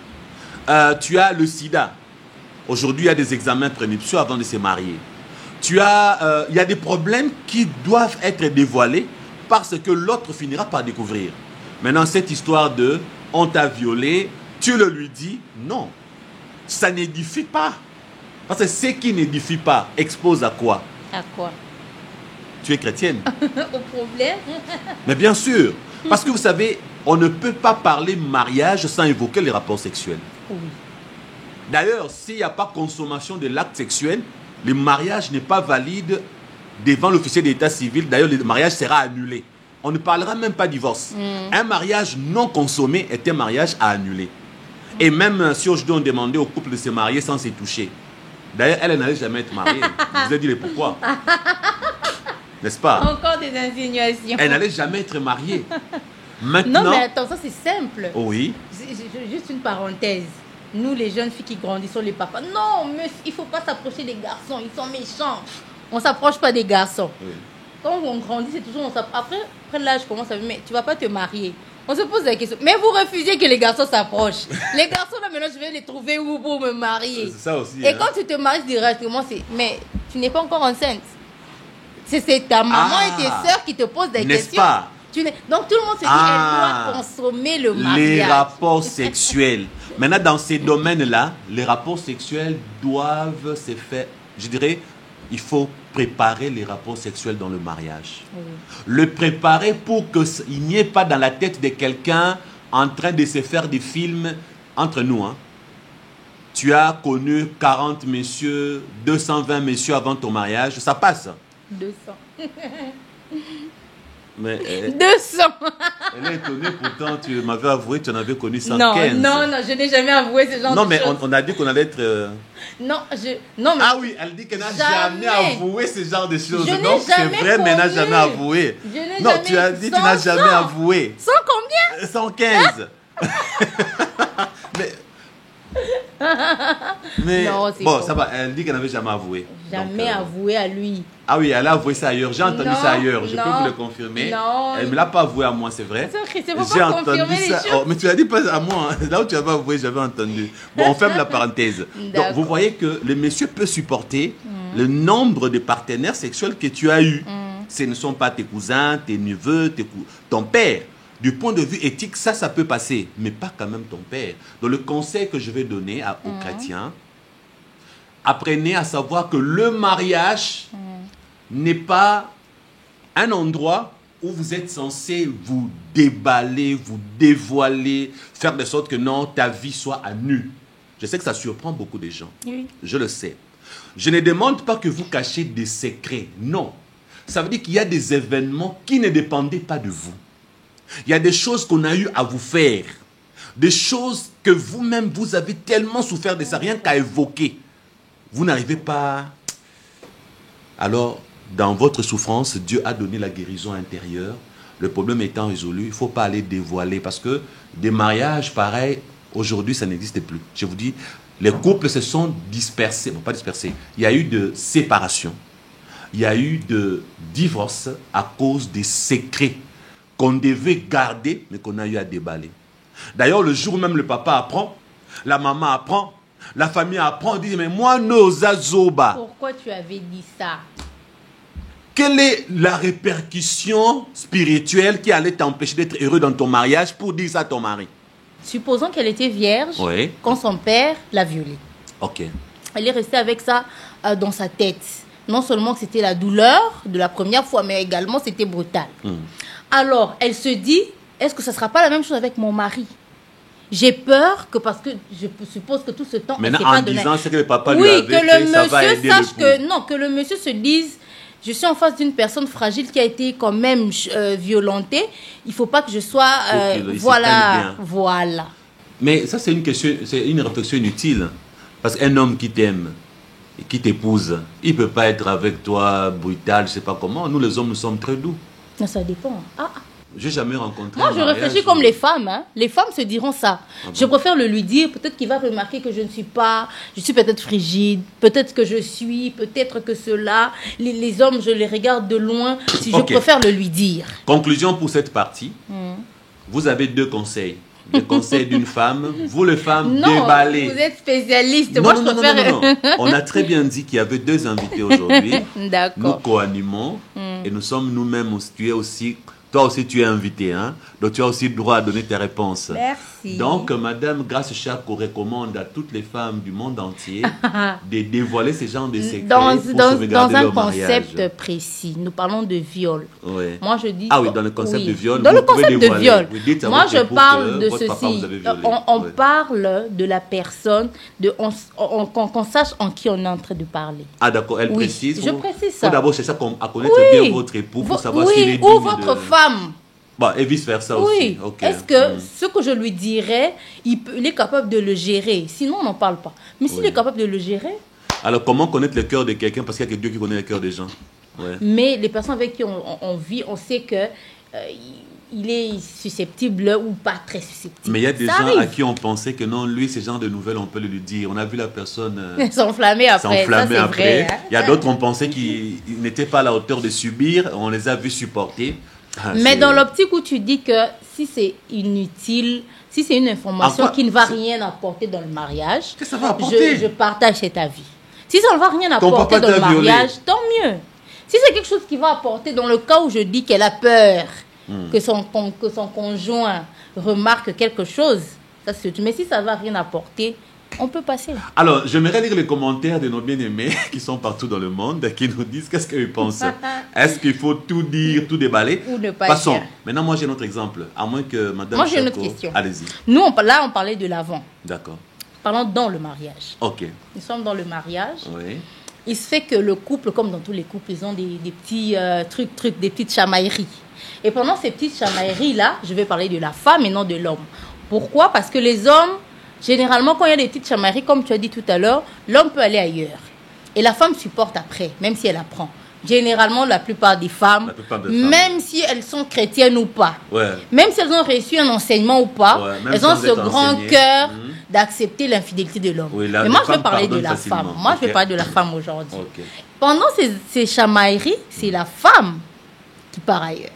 Tu as le sida. Aujourd'hui, il y a des examens prénuptiaux avant de se marier. Il y a des problèmes qui doivent être dévoilés parce que l'autre finira par découvrir. Maintenant, cette histoire de « on t'a violé », tu le lui dis, non. Ça n'édifie pas. Parce que ce qui n'édifie pas expose à quoi? À quoi? Tu es chrétienne. Au problème. Mais bien sûr. Parce que vous savez, on ne peut pas parler mariage sans évoquer les rapports sexuels. Oui. D'ailleurs, s'il n'y a pas consommation de l'acte sexuel, le mariage n'est pas valide devant l'officier d'état civil. D'ailleurs, le mariage sera annulé. On ne parlera même pas divorce. Un mariage non consommé est un mariage à annuler. Et même si aujourd'hui on demandait au couple de se marier sans se toucher. D'ailleurs, elle n'allait jamais être mariée. Je vous ai dit le pourquoi. N'est-ce pas? Encore des insinuations. Elle n'allait jamais être mariée. Maintenant, non, mais attends, ça c'est simple. oui. Juste une parenthèse. nous les jeunes filles qui grandissons, les papas, non, mais il faut pas s'approcher des garçons, ils sont méchants. On s'approche pas des garçons. Oui. Quand on grandit, c'est toujours après l'âge commence à dire, mais tu vas pas te marier. On se pose la question, mais vous refusez que les garçons s'approchent. Les garçons là maintenant je vais les trouver où pour me marier. C'est ça aussi. Et quand tu te maries directement, c'est mais tu n'es pas encore enceinte. C'est ta maman et tes sœurs qui te posent des n'est-ce questions. pas? Donc tout le monde se dit elle doit consommer le mariage. Les rapports sexuels. Maintenant, dans ces domaines-là, les rapports sexuels doivent se faire, je dirais, il faut préparer les rapports sexuels dans le mariage. Oui. Le préparer pour qu'il n'y ait pas dans la tête de quelqu'un en train de se faire des films entre nous. Hein. Tu as connu 40 messieurs, 220 messieurs avant ton mariage, ça passe. 200. Mais 200. elle est étonnée, pourtant tu m'avais avoué que tu en avais connu 115. Non, je n'ai jamais avoué ce genre non, de mais choses. on a dit qu'on allait être... Non, mais... Ah oui, elle dit qu'elle n'a jamais avoué ce genre de choses. Je n'ai Donc c'est jamais vrai, mais elle n'a connu. jamais avoué. Je n'ai Non, jamais- tu as dit que tu 100, n'as jamais 100. avoué. 100 combien 115. mais Non, c'est bon, faux. ça va. Elle dit qu'elle n'avait jamais avoué. Jamais Donc, avoué à lui. Ah oui, elle a avoué ça ailleurs. J'ai entendu Non, ça ailleurs. Je peux non, vous le confirmer. non. Elle ne me l'a pas avoué à moi, c'est vrai. C'est faut J'ai pas entendu confirmer les ça. choses. Oh, mais tu l'as dit pas à moi. Hein. Là où tu avais avoué, j'avais entendu. Bon, on ferme la parenthèse. Donc, D'accord. vous voyez que le monsieur peut supporter le nombre de partenaires sexuels que tu as eus. Ce ne sont pas tes cousins, tes neveux, ton père. Du point de vue éthique, ça peut passer. Mais pas quand même ton père. Donc, le conseil que je vais donner aux chrétiens, apprenez à savoir que le mariage n'est pas un endroit où vous êtes censé vous déballer, vous dévoiler, faire de sorte que non, ta vie soit à nu. Je sais que ça surprend beaucoup de gens. Oui. Je le sais. Je ne demande pas que vous cachiez des secrets. Non. Ça veut dire qu'il y a des événements qui ne dépendaient pas de vous. Il y a des choses qu'on a eu à vous faire. Des choses que vous-même, vous avez tellement souffert de ça, rien qu'à évoquer. Vous n'arrivez pas. Alors, dans votre souffrance, Dieu a donné la guérison intérieure. Le problème étant résolu, il ne faut pas aller dévoiler. Parce que des mariages pareils, aujourd'hui, ça n'existe plus. Je vous dis, les couples se sont dispersés. Bon, pas dispersés. Il y a eu de séparation. Il y a eu de divorce à cause des secrets qu'on devait garder, mais qu'on a eu à déballer. D'ailleurs, le jour où même le papa apprend, la maman apprend, la famille apprend, on dit, mais moi, nos azoba. Pourquoi tu avais dit ça? Quelle est la répercussion spirituelle qui allait t'empêcher d'être heureux dans ton mariage pour dire ça à ton mari? Supposons qu'elle était vierge Oui. quand son père l'a violée. Ok. Elle est restée avec ça dans sa tête. Non seulement que c'était la douleur de la première fois, mais également c'était brutal. Alors, elle se dit, est-ce que ça ne sera pas la même chose avec mon mari? J'ai peur que, parce que je suppose que tout ce temps... Maintenant, elle s'est pas en donné. disant ce que le papa lui Oui, avait que fait, le ça va monsieur aider sache le que... couple. Non, que le monsieur se dise, je suis en face d'une personne fragile qui a été quand même violentée. Il ne faut pas que je sois... Faut qu'il se voilà, tienne bien. voilà. Mais ça, c'est une question, c'est une réflexion inutile. Parce qu'un homme qui t'aime, et qui t'épouse, il ne peut pas être avec toi brutal, je ne sais pas comment. Nous, les hommes, nous sommes très doux. Non, ça dépend. Ah, J'ai jamais rencontré moi, un je mariage réfléchis où- comme les femmes. Hein. Les femmes se diront ça. bon? Je préfère le lui dire. Peut-être qu'il va remarquer que je ne suis pas... Je suis peut-être frigide. Peut-être que je suis. Peut-être que cela. Les hommes, je les regarde de loin. Si je Ok. préfère le lui dire. Conclusion pour cette partie. Vous avez deux conseils. Le conseil d'une femme. Vous, les femmes, Non, déballez. vous êtes spécialiste. Non, Moi, non, je non, non, préfère... non, non. On a très bien dit qu'il y avait deux invités aujourd'hui. Nous D'accord. co-animons et nous sommes nous-mêmes. Tu es aussi, toi aussi, tu es invité. Hein? Donc, tu as aussi le droit à donner tes réponses. Merci. Donc, Madame Grace Chako recommande à toutes les femmes du monde entier de dévoiler ce genre de secrets Dans pour un sauvegarder leur mariage. concept précis, nous parlons de viol. Ouais. Moi, je dis... Ah oui, dans le concept oui. de viol, Dans vous le pouvez concept de dévoiler. viol. Vous dites à Moi, votre je époux parle que de votre papa ceci. vous avait violé. On Ouais. parle de la personne, qu'on sache en qui on est en train de parler. Ah d'accord, elle Oui, précise. je Faut- précise faut ça. d'abord chercher à connaître Oui. bien votre époux pour savoir oui, s'il est digne ou votre de... femme. Bon, et vice versa Oui. aussi. Ok. Est-ce que ce que je lui dirais, il est capable de le gérer? Sinon, on n'en parle pas. Mais s'il Oui. est capable de le gérer, Alors, comment connaître le cœur de quelqu'un? Parce qu'il y a que Dieu qui connaît le cœur des gens. Ouais. mais les personnes avec qui on vit, on sait que il est susceptible ou pas très susceptible. Mais il y a des Ça gens arrive. à qui on pensait que non, lui, ce genre de nouvelles, on peut le lui dire. On a vu la personne S'enflammer après. s'enflammer Ça, c'est après. vrai, hein. Il y a d'autres, on pensait qu'ils n'étaient pas à la hauteur de subir. On les a vus supporter. Ah, Mais c'est- dans l'optique où tu dis que si c'est inutile, si c'est une information En quoi qui ne va c'est- rien apporter dans le mariage, Qu'est-ce que ça va apporter? je partage cet avis. Si ça ne va rien Ton apporter papa dans le t'a violé. mariage, tant mieux. Si c'est quelque chose qui va apporter, dans le cas où je dis qu'elle a peur que son conjoint remarque quelque chose, ça c'est tout. Mais si ça ne va rien apporter, on peut passer. Alors, j'aimerais lire les commentaires de nos bien-aimés qui sont partout dans le monde, qui nous disent qu'est-ce qu'ils pensent. Est-ce qu'il faut tout dire, tout déballer? Ou ne pas Passons. dire. Maintenant, moi, j'ai un autre exemple. À moins que Madame Moi, j'ai une autre Chaco- question. Allez-y. Nous, là, on parlait de l'avant. D'accord. Parlons dans le mariage. Ok. Nous sommes dans le mariage. Oui. Il se fait que le couple, comme dans tous les couples, ils ont des petits trucs, des petites chamailleries. Et pendant ces petites chamailleries-là, je vais parler de la femme et non de l'homme. Pourquoi? Parce que les hommes, généralement, quand il y a des petites chamailleries, comme tu as dit tout à l'heure, l'homme peut aller ailleurs. Et la femme supporte après, même si elle apprend. Généralement, la plupart des femmes, La plupart des femmes. même si elles sont chrétiennes ou pas, Ouais. même si elles ont reçu un enseignement ou pas, Ouais, même elles ont sans ce être grand enseignées. cœur Mhm. d'accepter l'infidélité de l'homme. Oui, Mais moi, les je vais femmes parler de pardonnent la facilement. femme. Moi, je vais Ok. parler de la femme aujourd'hui. Ok. Pendant ces chamailleries, c'est la femme qui part ailleurs.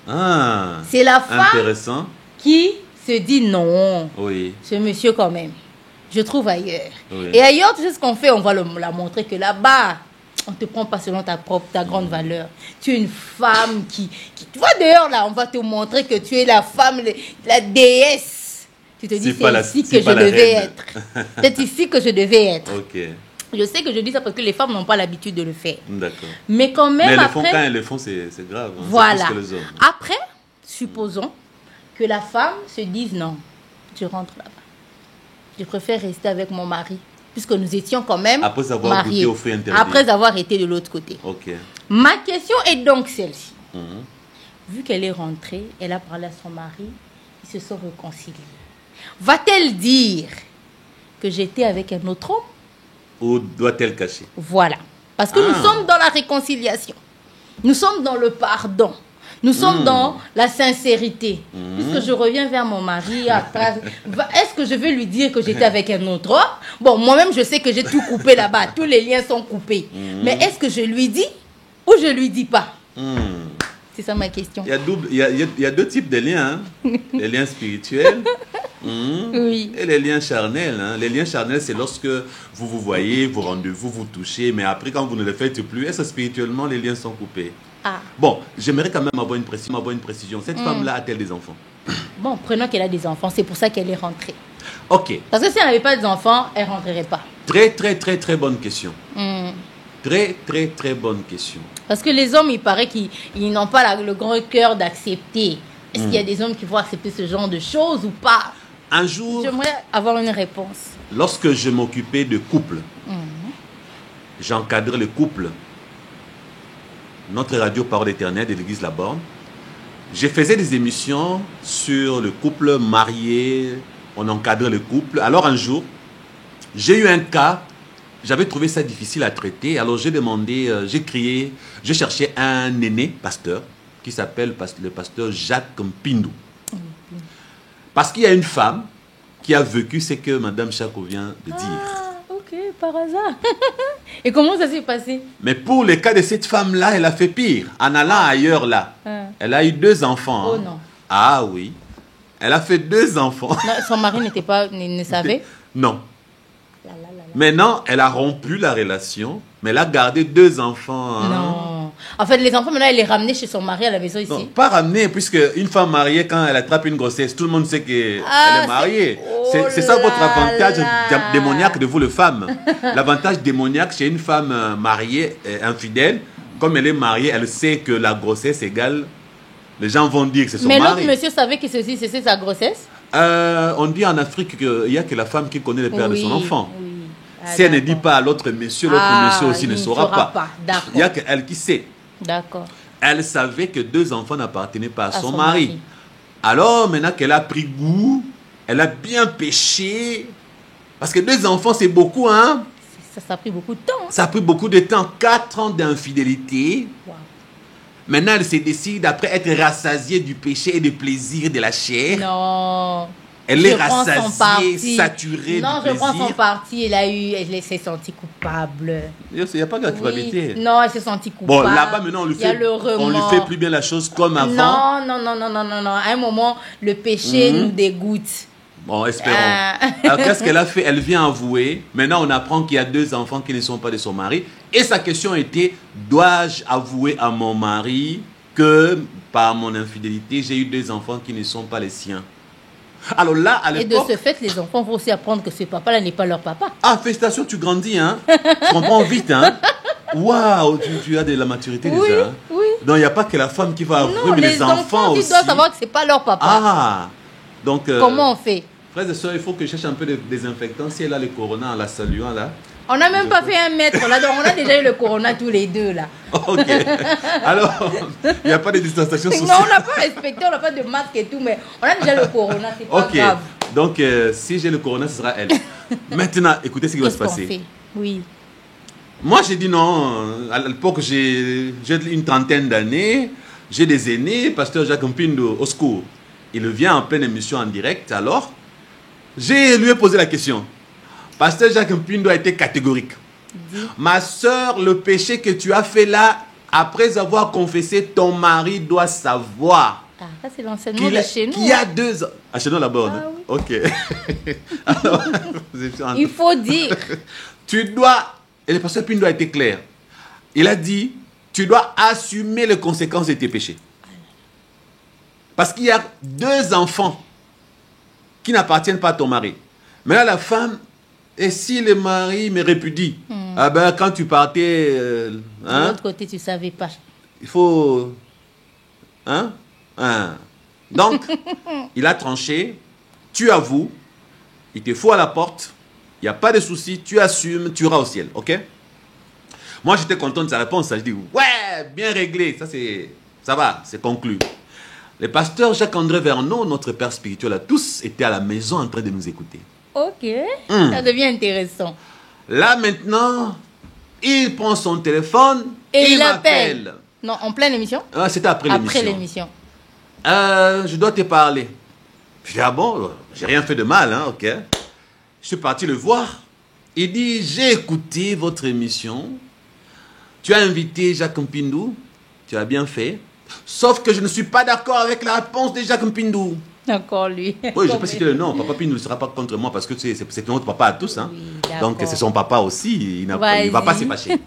Ah. C'est la femme Intéressant. qui se dit non, Oui. ce monsieur quand même, je trouve ailleurs. Oui. Et ailleurs, tu sais ce qu'on fait, on va la montrer que là-bas, on ne te prend pas selon ta grande valeur. Tu es une femme qui... Tu vois dehors là, on va te montrer que tu es la femme, la déesse. Tu te dis, C'est pas la- c'est ici c'est que pas je la devais reine. être. C'est ici que je devais être. Ok. Je sais que je dis ça parce que les femmes n'ont pas l'habitude de le faire. D'accord. Mais quand même, Mais elles le après... font quand elles le font, c'est grave. Hein. Voilà. C'est plus que les hommes. Après, supposons que la femme se dise non, je rentre là-bas. Je préfère rester avec mon mari, puisque nous étions quand même Après avoir mariés. goûté au fruit interdit. Après avoir été de l'autre côté. Ok. Ma question est donc celle-ci. Mhm. Vu qu'elle est rentrée, elle a parlé à son mari, ils se sont réconciliés. Va-t-elle dire que j'étais avec un autre homme? Ou doit-elle cacher? Voilà. Parce que nous Ah. sommes dans la réconciliation. Nous sommes dans le pardon. Nous sommes dans la sincérité. Puisque je reviens vers mon mari après, est-ce que je vais lui dire que j'étais avec un autre homme? Bon, moi-même, je sais que j'ai tout coupé là-bas. Tous les liens sont coupés. Mais est-ce que je lui dis ou je lui dis pas? Hmm. C'est ça ma question. Il y a deux types de liens. Hein. Les liens spirituels Oui. et les liens charnels. Hein. Les liens charnels, c'est lorsque vous vous voyez, vous rendez-vous, vous touchez, mais après, quand vous ne le faites plus, est-ce que spirituellement, les liens sont coupés? Ah. Bon, j'aimerais quand même avoir une précision. Cette femme-là a-t-elle des enfants? Bon, prenons qu'elle a des enfants. C'est pour ça qu'elle est rentrée. Ok. Parce que si elle n'avait pas d'enfants, elle ne rentrerait pas. Très bonne question. Hmm. Très bonne question. Parce que les hommes, il paraît qu'ils n'ont pas le grand cœur d'accepter. Est-ce qu'il y a des hommes qui vont accepter ce genre de choses ou pas? Un jour, J'aimerais avoir une réponse. lorsque je m'occupais de couple, j'encadrais le couple, notre radio Parole éternelle de l'église La Borne, je faisais des émissions sur le couple marié, on encadrait le couple. Alors un jour, j'ai eu un cas, j'avais trouvé ça difficile à traiter, alors j'ai demandé, je cherchais un aîné pasteur qui s'appelle le pasteur Jacques Mpindou. Parce qu'il y a une femme qui a vécu ce que Madame Chaco vient de dire. Ah, ok, par hasard. Et comment ça s'est passé? Mais pour le cas de cette femme-là, elle a fait pire. En allant ailleurs là, elle a eu 2 enfants. Oh hein. non. Ah oui. Elle a fait 2 enfants. Non, son mari ne savait. Non. Là, là, là, là. Maintenant, elle a rompu la relation, mais elle a gardé 2 enfants. hein. Non. En fait, les enfants, maintenant, elle les ramenait chez son mari à la maison ici. Non, pas ramener, puisque une femme mariée, quand elle attrape une grossesse, tout le monde sait qu'elle Ah, est mariée. c'est- C'est ça votre oh là avantage là. démoniaque de vous, les femmes. L'avantage démoniaque chez une femme mariée, infidèle, comme elle est mariée, elle sait que la grossesse égale. Les gens vont dire que c'est son Mais l'autre mari. monsieur savait que c'est sa grossesse. On dit en Afrique qu'il n'y a que la femme qui connaît le père de son enfant. Oui. Ah, Si elle ne dit d'accord. pas à l'autre monsieur, l'autre Ah, monsieur aussi il ne ne saura saura pas. pas. D'accord. Il n'y a qu'elle qui sait. D'accord. Elle savait que 2 enfants n'appartenaient pas à son son mari. mari. Alors, maintenant qu'elle a pris goût, elle a bien péché. Parce que 2 enfants, c'est beaucoup, hein? Ça a pris beaucoup de temps. Hein. Ça a pris beaucoup de temps. 4 ans d'infidélité. Wow. Maintenant, elle se décide, après être rassasiée du péché et du plaisir de la chair. Non. Elle est rassasiée, saturée non, du plaisir. Non, je prends son parti. Elle s'est sentie coupable. Il n'y a pas de culpabilité. Oui. Non, elle s'est sentie coupable. Bon, là-bas, maintenant, on lui fait plus bien la chose comme avant. Non. À un moment, le péché nous dégoûte. Bon, espérons. Alors, qu'est-ce qu'elle a fait? Elle vient avouer. Maintenant, on apprend qu'il y a 2 enfants qui ne sont pas de son mari. Et sa question était, dois-je avouer à mon mari que, par mon infidélité, j'ai eu 2 enfants qui ne sont pas les siens? Alors là, à l'époque... Et de ce fait, les enfants vont aussi apprendre que ce papa-là n'est pas leur papa. Ah, félicitations, tu grandis, hein? Tu comprends vite, hein? Waouh, tu as de la maturité déjà. Hein? Oui. Donc, il n'y a pas que la femme qui va avouer, mais les enfants aussi. Ils doivent savoir que ce n'est pas leur papa. Ah, donc... comment on fait? Frères et sœurs, il faut que je cherche un peu de désinfectant. Si elle a le corona en la saluant, là... On n'a même pas fait 1 mètre, là, donc on a déjà eu le corona tous les 2, là. Ok. Alors, il n'y a pas de distanciation sociale. Non, on n'a pas respecté, on n'a pas de masque et tout, mais on a déjà le corona, c'est pas grave. Donc, si j'ai le corona, ce sera elle. Maintenant, écoutez ce qui va se passer. Fait? Oui. Moi, j'ai dit non. À l'époque, j'ai une trentaine d'années. J'ai des aînés. Pasteur Jacques Mpindo, au secours. Il vient en pleine émission en direct. Alors, je lui ai posé la question. Pasteur Jacques Mpindo a été catégorique. Ma soeur, le péché que tu as fait là, après avoir confessé, ton mari doit savoir. Ah, ça c'est l'enseignement de chez nous. Qu'il y a 2 ans. Ah, chez nous là-bas. Ah, oui. Ok. Alors, il faut dire. Tu dois, et le pasteur Mpindo a été clair. Il a dit, tu dois assumer les conséquences de tes péchés. Parce qu'il y a 2 enfants qui n'appartiennent pas à ton mari. Mais là, la femme... Et si le mari me répudie, ah ben, quand tu partais... de l'autre côté, tu ne savais pas. Il faut... Donc, il a tranché, tu avoues, il te fout à la porte, il n'y a pas de souci, tu assumes, tu iras au ciel, ok? Moi, j'étais content de sa réponse, je dis, ouais, bien réglé, ça va, c'est conclu. Le pasteur Jacques-André Vernon, notre père spirituel à tous, était à la maison en train de nous écouter. Ok, ça devient intéressant. Là maintenant, il prend son téléphone et il m'appelle. Non, en pleine émission? Ah, c'était après l'émission. Après l'émission. Je dois te parler. Je dis, ah bon, j'ai rien fait de mal, hein, ok. Je suis parti le voir. Il dit, j'ai écouté votre émission. Tu as invité Jacques Mpindo. Tu as bien fait. Sauf que je ne suis pas d'accord avec la réponse de Jacques Mpindo. Encore lui. Oui, je peux citer le nom. Papa Pino ne sera pas contre moi parce que c'est notre papa à tous. Hein. Oui, donc c'est son papa aussi. Il ne va pas se fâcher.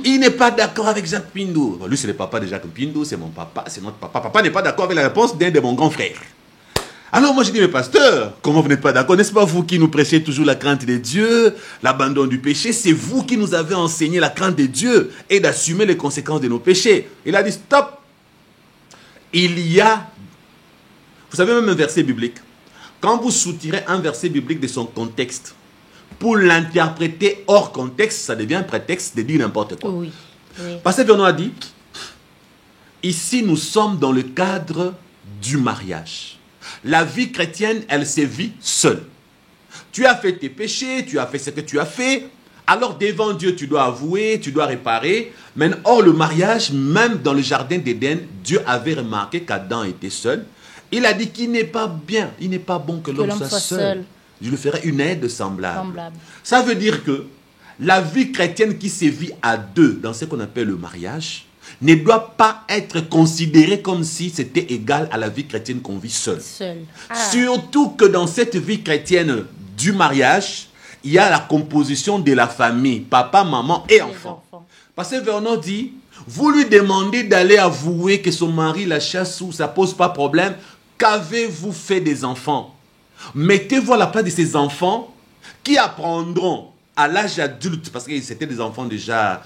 Il n'est pas d'accord avec Jacques Mpindo. Lui, c'est le papa de Jacques Mpindo. C'est mon papa. C'est notre papa. Papa n'est pas d'accord avec la réponse d'un de mon grand frère. Alors moi, je dis, mais pasteur, comment vous n'êtes pas d'accord? N'est-ce pas vous qui nous prêchez toujours la crainte de Dieu, l'abandon du péché? C'est vous qui nous avez enseigné la crainte de Dieu et d'assumer les conséquences de nos péchés. Il a dit, stop. Il y a... Vous savez, même un verset biblique, quand vous soutirez un verset biblique de son contexte, pour l'interpréter hors contexte, ça devient un prétexte de dire n'importe quoi. Oui. Pasteur Vernon a dit, ici nous sommes dans le cadre du mariage. La vie chrétienne, elle se vit seule. Tu as fait tes péchés, tu as fait ce que tu as fait, alors devant Dieu, tu dois avouer, tu dois réparer. Mais hors le mariage, même dans le jardin d'Éden, Dieu avait remarqué qu'Adam était seul. Il a dit qu'il n'est pas bien, il n'est pas bon que l'homme soit seul. Je lui ferai une aide semblable. Ça veut dire que la vie chrétienne qui se vit à 2 dans ce qu'on appelle le mariage ne doit pas être considérée comme si c'était égal à la vie chrétienne qu'on vit seul. Surtout que dans cette vie chrétienne du mariage, il y a la composition de la famille, papa, maman et enfants. Parce que Vernon dit, vous lui demandez d'aller avouer que son mari la chasse ou ça pose pas problème. Qu'avez-vous fait des enfants? Mettez-vous à la place de ces enfants qui apprendront à l'âge adulte, parce que c'était des enfants déjà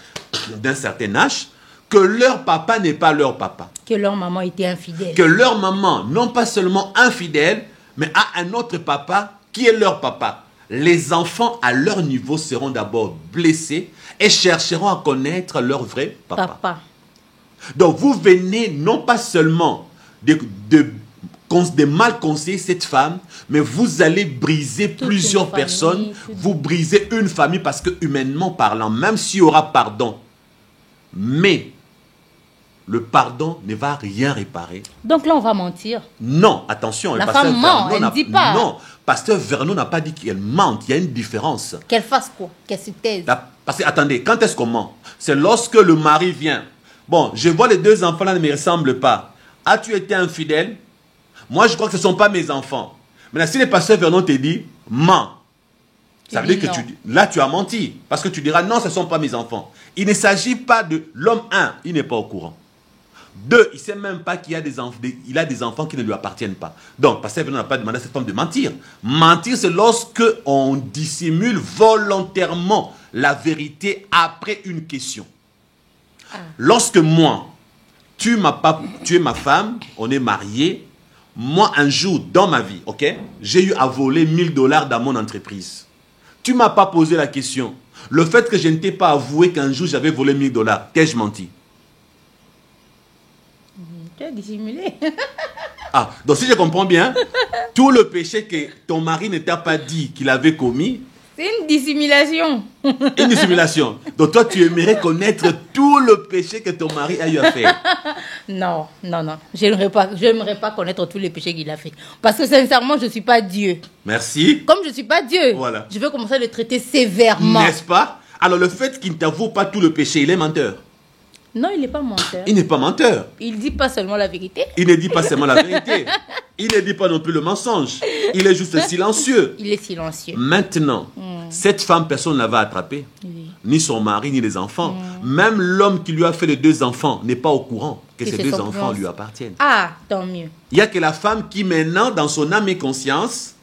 d'un certain âge, que leur papa n'est pas leur papa. Que leur maman était infidèle. Que leur maman, non pas seulement infidèle, mais a un autre papa qui est leur papa. Les enfants à leur niveau seront d'abord blessés et chercheront à connaître leur vrai papa. Donc vous venez non pas seulement de mal conseiller cette femme, mais vous allez briser plusieurs personnes, vous brisez une famille parce que humainement parlant, même s'il y aura pardon, mais le pardon ne va rien réparer. Donc là, on va mentir. Non, attention. La femme ment, elle ne dit pas. Non, pasteur Vernon n'a pas dit qu'elle mente. Il y a une différence. Qu'elle fasse quoi? Qu'elle se taise. Parce que, attendez, quand est-ce qu'on ment? C'est lorsque le mari vient. Bon, je vois les deux enfants là ne me ressemblent pas. As-tu été infidèle? Moi, je crois que ce ne sont pas mes enfants. Maintenant, si le pasteur Vernon te dit, ment. Ça veut dire que là, tu as menti. Parce que tu diras, non, ce ne sont pas mes enfants. Il ne s'agit pas de l'homme, un, il n'est pas au courant. Deux, il ne sait même pas qu'il a des enfants qui ne lui appartiennent pas. Donc, pasteur Vernon n'a pas demandé à cette femme de mentir. Mentir, c'est lorsque on dissimule volontairement la vérité après une question. Lorsque moi, tu es ma femme, on est mariés, moi, un jour, dans ma vie, ok, j'ai eu à voler $1000 dans mon entreprise. Tu ne m'as pas posé la question. Le fait que je ne t'ai pas avoué qu'un jour j'avais volé $1000, t'ai-je menti? Tu as dissimulé. Ah, donc si je comprends bien, tout le péché que ton mari ne t'a pas dit qu'il avait commis, c'est une dissimulation. Une dissimulation. Donc toi, tu aimerais connaître tout le péché que ton mari a eu à faire. Non. Je n'aimerais pas connaître tous les péchés qu'il a fait. Parce que sincèrement, je ne suis pas Dieu. Merci. Comme je ne suis pas Dieu, voilà. Je veux commencer à le traiter sévèrement. N'est-ce pas? Alors le fait qu'il ne t'avoue pas tout le péché, il est menteur. Non, il n'est pas menteur. Il n'est pas menteur. Il ne dit pas seulement la vérité. Il ne dit pas seulement la vérité. Il ne dit pas non plus le mensonge. Il est juste silencieux. Il est silencieux. Maintenant, cette femme, personne ne la va attraper. Oui. Ni son mari, ni les enfants. Même l'homme qui lui a fait les 2 enfants n'est pas au courant que ces 2 enfants lui appartiennent. Ah, tant mieux. Il n'y a que la femme qui maintenant, dans son âme et conscience,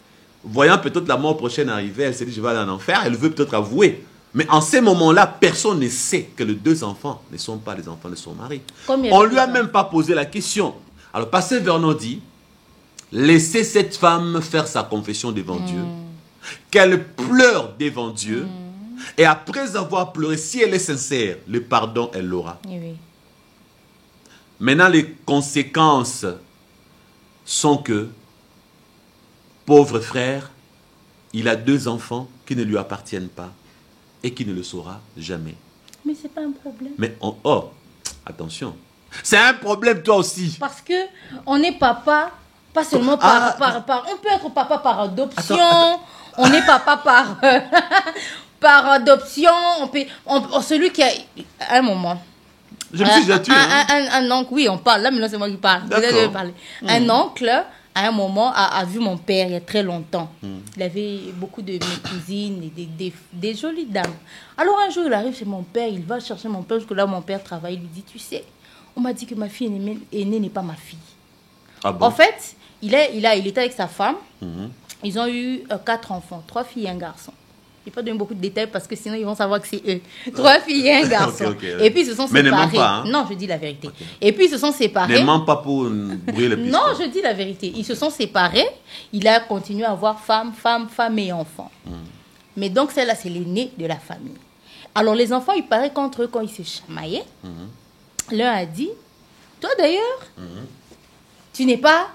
voyant peut-être la mort prochaine arriver, elle s'est dit, je vais aller en enfer, elle veut peut-être avouer. Mais en ces moments-là, personne ne sait que les 2 enfants ne sont pas les enfants de son mari. On ne lui a même pas posé la question. Alors, pasteur Vernon dit, laissez cette femme faire sa confession devant Dieu, qu'elle pleure devant Dieu, et après avoir pleuré, si elle est sincère, le pardon, elle l'aura. Oui. Maintenant, les conséquences sont que, pauvre frère, il a 2 enfants qui ne lui appartiennent pas et qui ne le saura jamais. Mais c'est pas un problème. Mais attention, c'est un problème toi aussi. Parce que on est papa, pas seulement par on peut être papa par adoption. On est papa par adoption. Celui qui a un moment. Je me suis déjà tué. Un oncle, oui, on parle. Là, maintenant, c'est moi qui parle. Un oncle, à un moment, a vu mon père il y a très longtemps. Il avait beaucoup de mes cousines et des jolies dames. Alors, un jour, il arrive chez mon père, il va chercher mon père, parce que là, mon père travaille. Il lui dit, tu sais, on m'a dit que ma fille aînée n'est pas ma fille. Ah bon? En fait, il était avec sa femme. Ils ont eu 4 enfants, 3 filles et un garçon. Je ne vais pas donner beaucoup de détails parce que sinon ils vont savoir que c'est eux. 3 filles et un garçon. Okay. Et puis ils se sont séparés. Mais ne mens pas, hein? Non, je dis la vérité. Okay. Et puis ils se sont séparés. Ne mens pas pour brûler le piston. Non, je dis la vérité. Ils se sont séparés. Il a continué à avoir femme et enfant. Mais donc celle-là, c'est l'aîné de la famille. Alors les enfants, il paraît qu'entre eux, quand ils se chamaillaient, l'un a dit, toi d'ailleurs, tu n'es pas...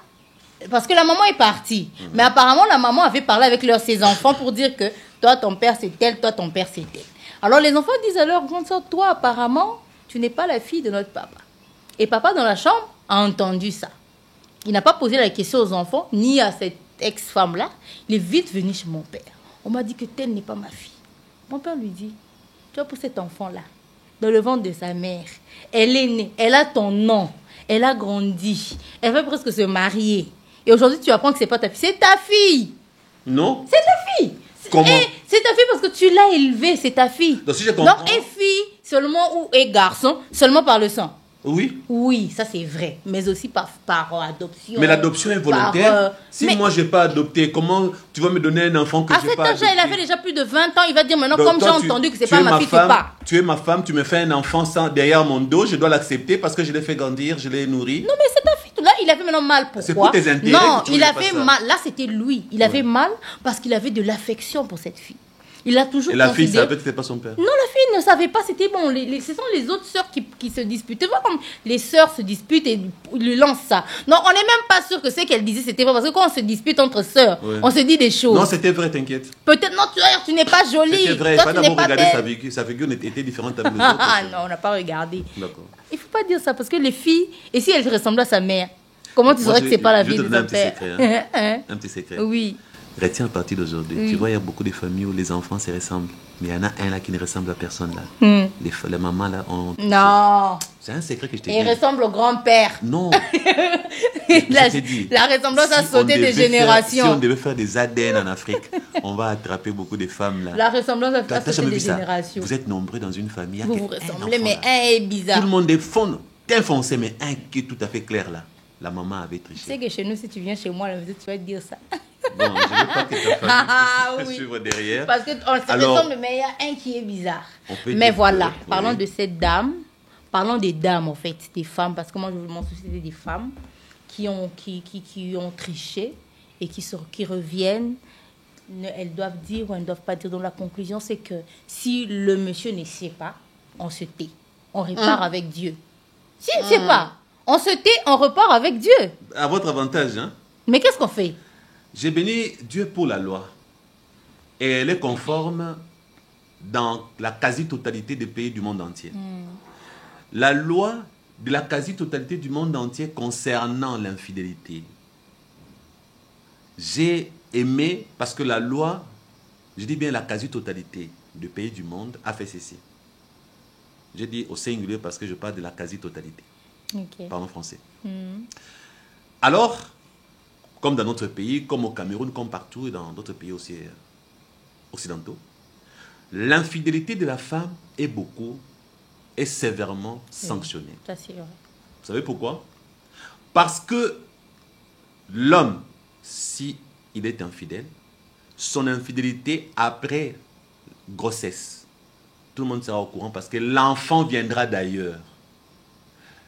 Parce que la maman est partie. Mais apparemment, la maman avait parlé avec ses enfants pour dire que toi, ton père, c'est tel, toi, ton père, c'est tel. Alors, les enfants disent à leur grande soeur, toi, apparemment, tu n'es pas la fille de notre papa. Et papa, dans la chambre, a entendu ça. Il n'a pas posé la question aux enfants, ni à cette ex-femme-là. Il est vite venu chez mon père. On m'a dit que telle n'est pas ma fille. Mon père lui dit, tu vois, pour cet enfant-là, dans le ventre de sa mère, elle est née, elle a ton nom, elle a grandi, elle va presque se marier. Et aujourd'hui, tu apprends que ce n'est pas ta fille. C'est ta fille. Non. C'est ta fille. Comment? C'est ta fille parce que tu l'as élevée, c'est ta fille. Donc, si je comprends... Donc, est fille seulement ou est garçon seulement par le sang. Oui. Oui, ça c'est vrai. Mais aussi par adoption. Mais l'adoption est volontaire. Si moi, je n'ai pas adopté, comment tu vas me donner un enfant que je n'ai pas adopté? À cet âge, il avait déjà plus de 20 ans. Il va dire maintenant, donc, comme j'ai entendu que ce n'est pas ma fille, c'est pas. Tu es ma femme, tu me fais un enfant derrière mon dos. Je dois l'accepter parce que je l'ai fait grandir, je l'ai nourri. Non, mais c'est ta fille. Là, il avait maintenant mal. Pourquoi? C'est pour tes intérêts. Non, il avait mal. Là, c'était lui. Il avait mal parce qu'il avait de l'affection pour cette fille. Il a toujours Et la fille considéré... savait que c'était pas son père. Non, la fille ne savait pas, c'était bon. Ce sont les autres sœurs qui se disputaient. Voilà, comme les sœurs se disputent et lui lancent ça. Non, on n'est même pas sûr que ce qu'elle disait, c'était vrai. Parce que quand on se dispute entre sœurs, on se dit des choses. Non, c'était vrai, t'inquiète. Peut-être, non, tu n'es pas jolie. C'était vrai, Toi, pas tu n'es d'abord pas regarder belle. sa figure était différente à nous autres. Ah non, on n'a pas regardé. D'accord. Il ne faut pas dire ça parce que les filles, et si elles ressemblent à sa mère, comment tu saurais que ce n'est pas la vie de son père? Un petit secret. Oui. Retiens à partir d'aujourd'hui. Oui. Tu vois, il y a beaucoup de familles où les enfants se ressemblent. Mais il y en a un là qui ne ressemble à personne là. Les mamans là ont... Non. C'est un secret que je t'ai Il dit. ressemble au grand-père. Non. La ressemblance a sauté des générations. Si on devait faire des ADN en Afrique, on va attraper beaucoup de femmes là. La ressemblance a T'as sauté jamais des vu ça? générations. Vous êtes nombreux dans une famille. Vous vous ressemblez, mais un est bizarre. Tout le monde est fond, t'es foncé, mais un qui est tout à fait clair là. La maman avait triché. Tu sais que chez nous, si tu viens chez moi, tu vas te dire ça. Bon, je ne veux pas que ta famille oui. suive derrière. Parce qu'on se ressemble, mais il y a un qui est bizarre. Mais voilà, parlons de cette dame. Parlons des dames, en fait, des femmes. Parce que moi, mon souci, c'était des femmes qui ont triché et qui reviennent. Elles doivent dire ou elles ne doivent pas dire. Donc, la conclusion, c'est que si le monsieur ne sait pas, on se tait. On repart avec Dieu. S'il ne sait pas, on se tait, on repart avec Dieu. À votre avantage, hein? Mais qu'est-ce qu'on fait? J'ai béni Dieu pour la loi. Et elle est conforme dans la quasi-totalité des pays du monde entier. La loi de la quasi-totalité du monde entier concernant l'infidélité. J'ai aimé parce que la loi, je dis bien la quasi-totalité des pays du monde a fait ceci. J'ai dit au singulier parce que je parle de la quasi-totalité. Okay. Parlons français. Alors, comme dans notre pays, comme au Cameroun, comme partout et dans d'autres pays aussi occidentaux, l'infidélité de la femme est sévèrement sanctionnée. Ça, c'est vrai. Vous savez pourquoi? Parce que l'homme, si il est infidèle, son infidélité après grossesse, tout le monde sera au courant parce que l'enfant viendra d'ailleurs.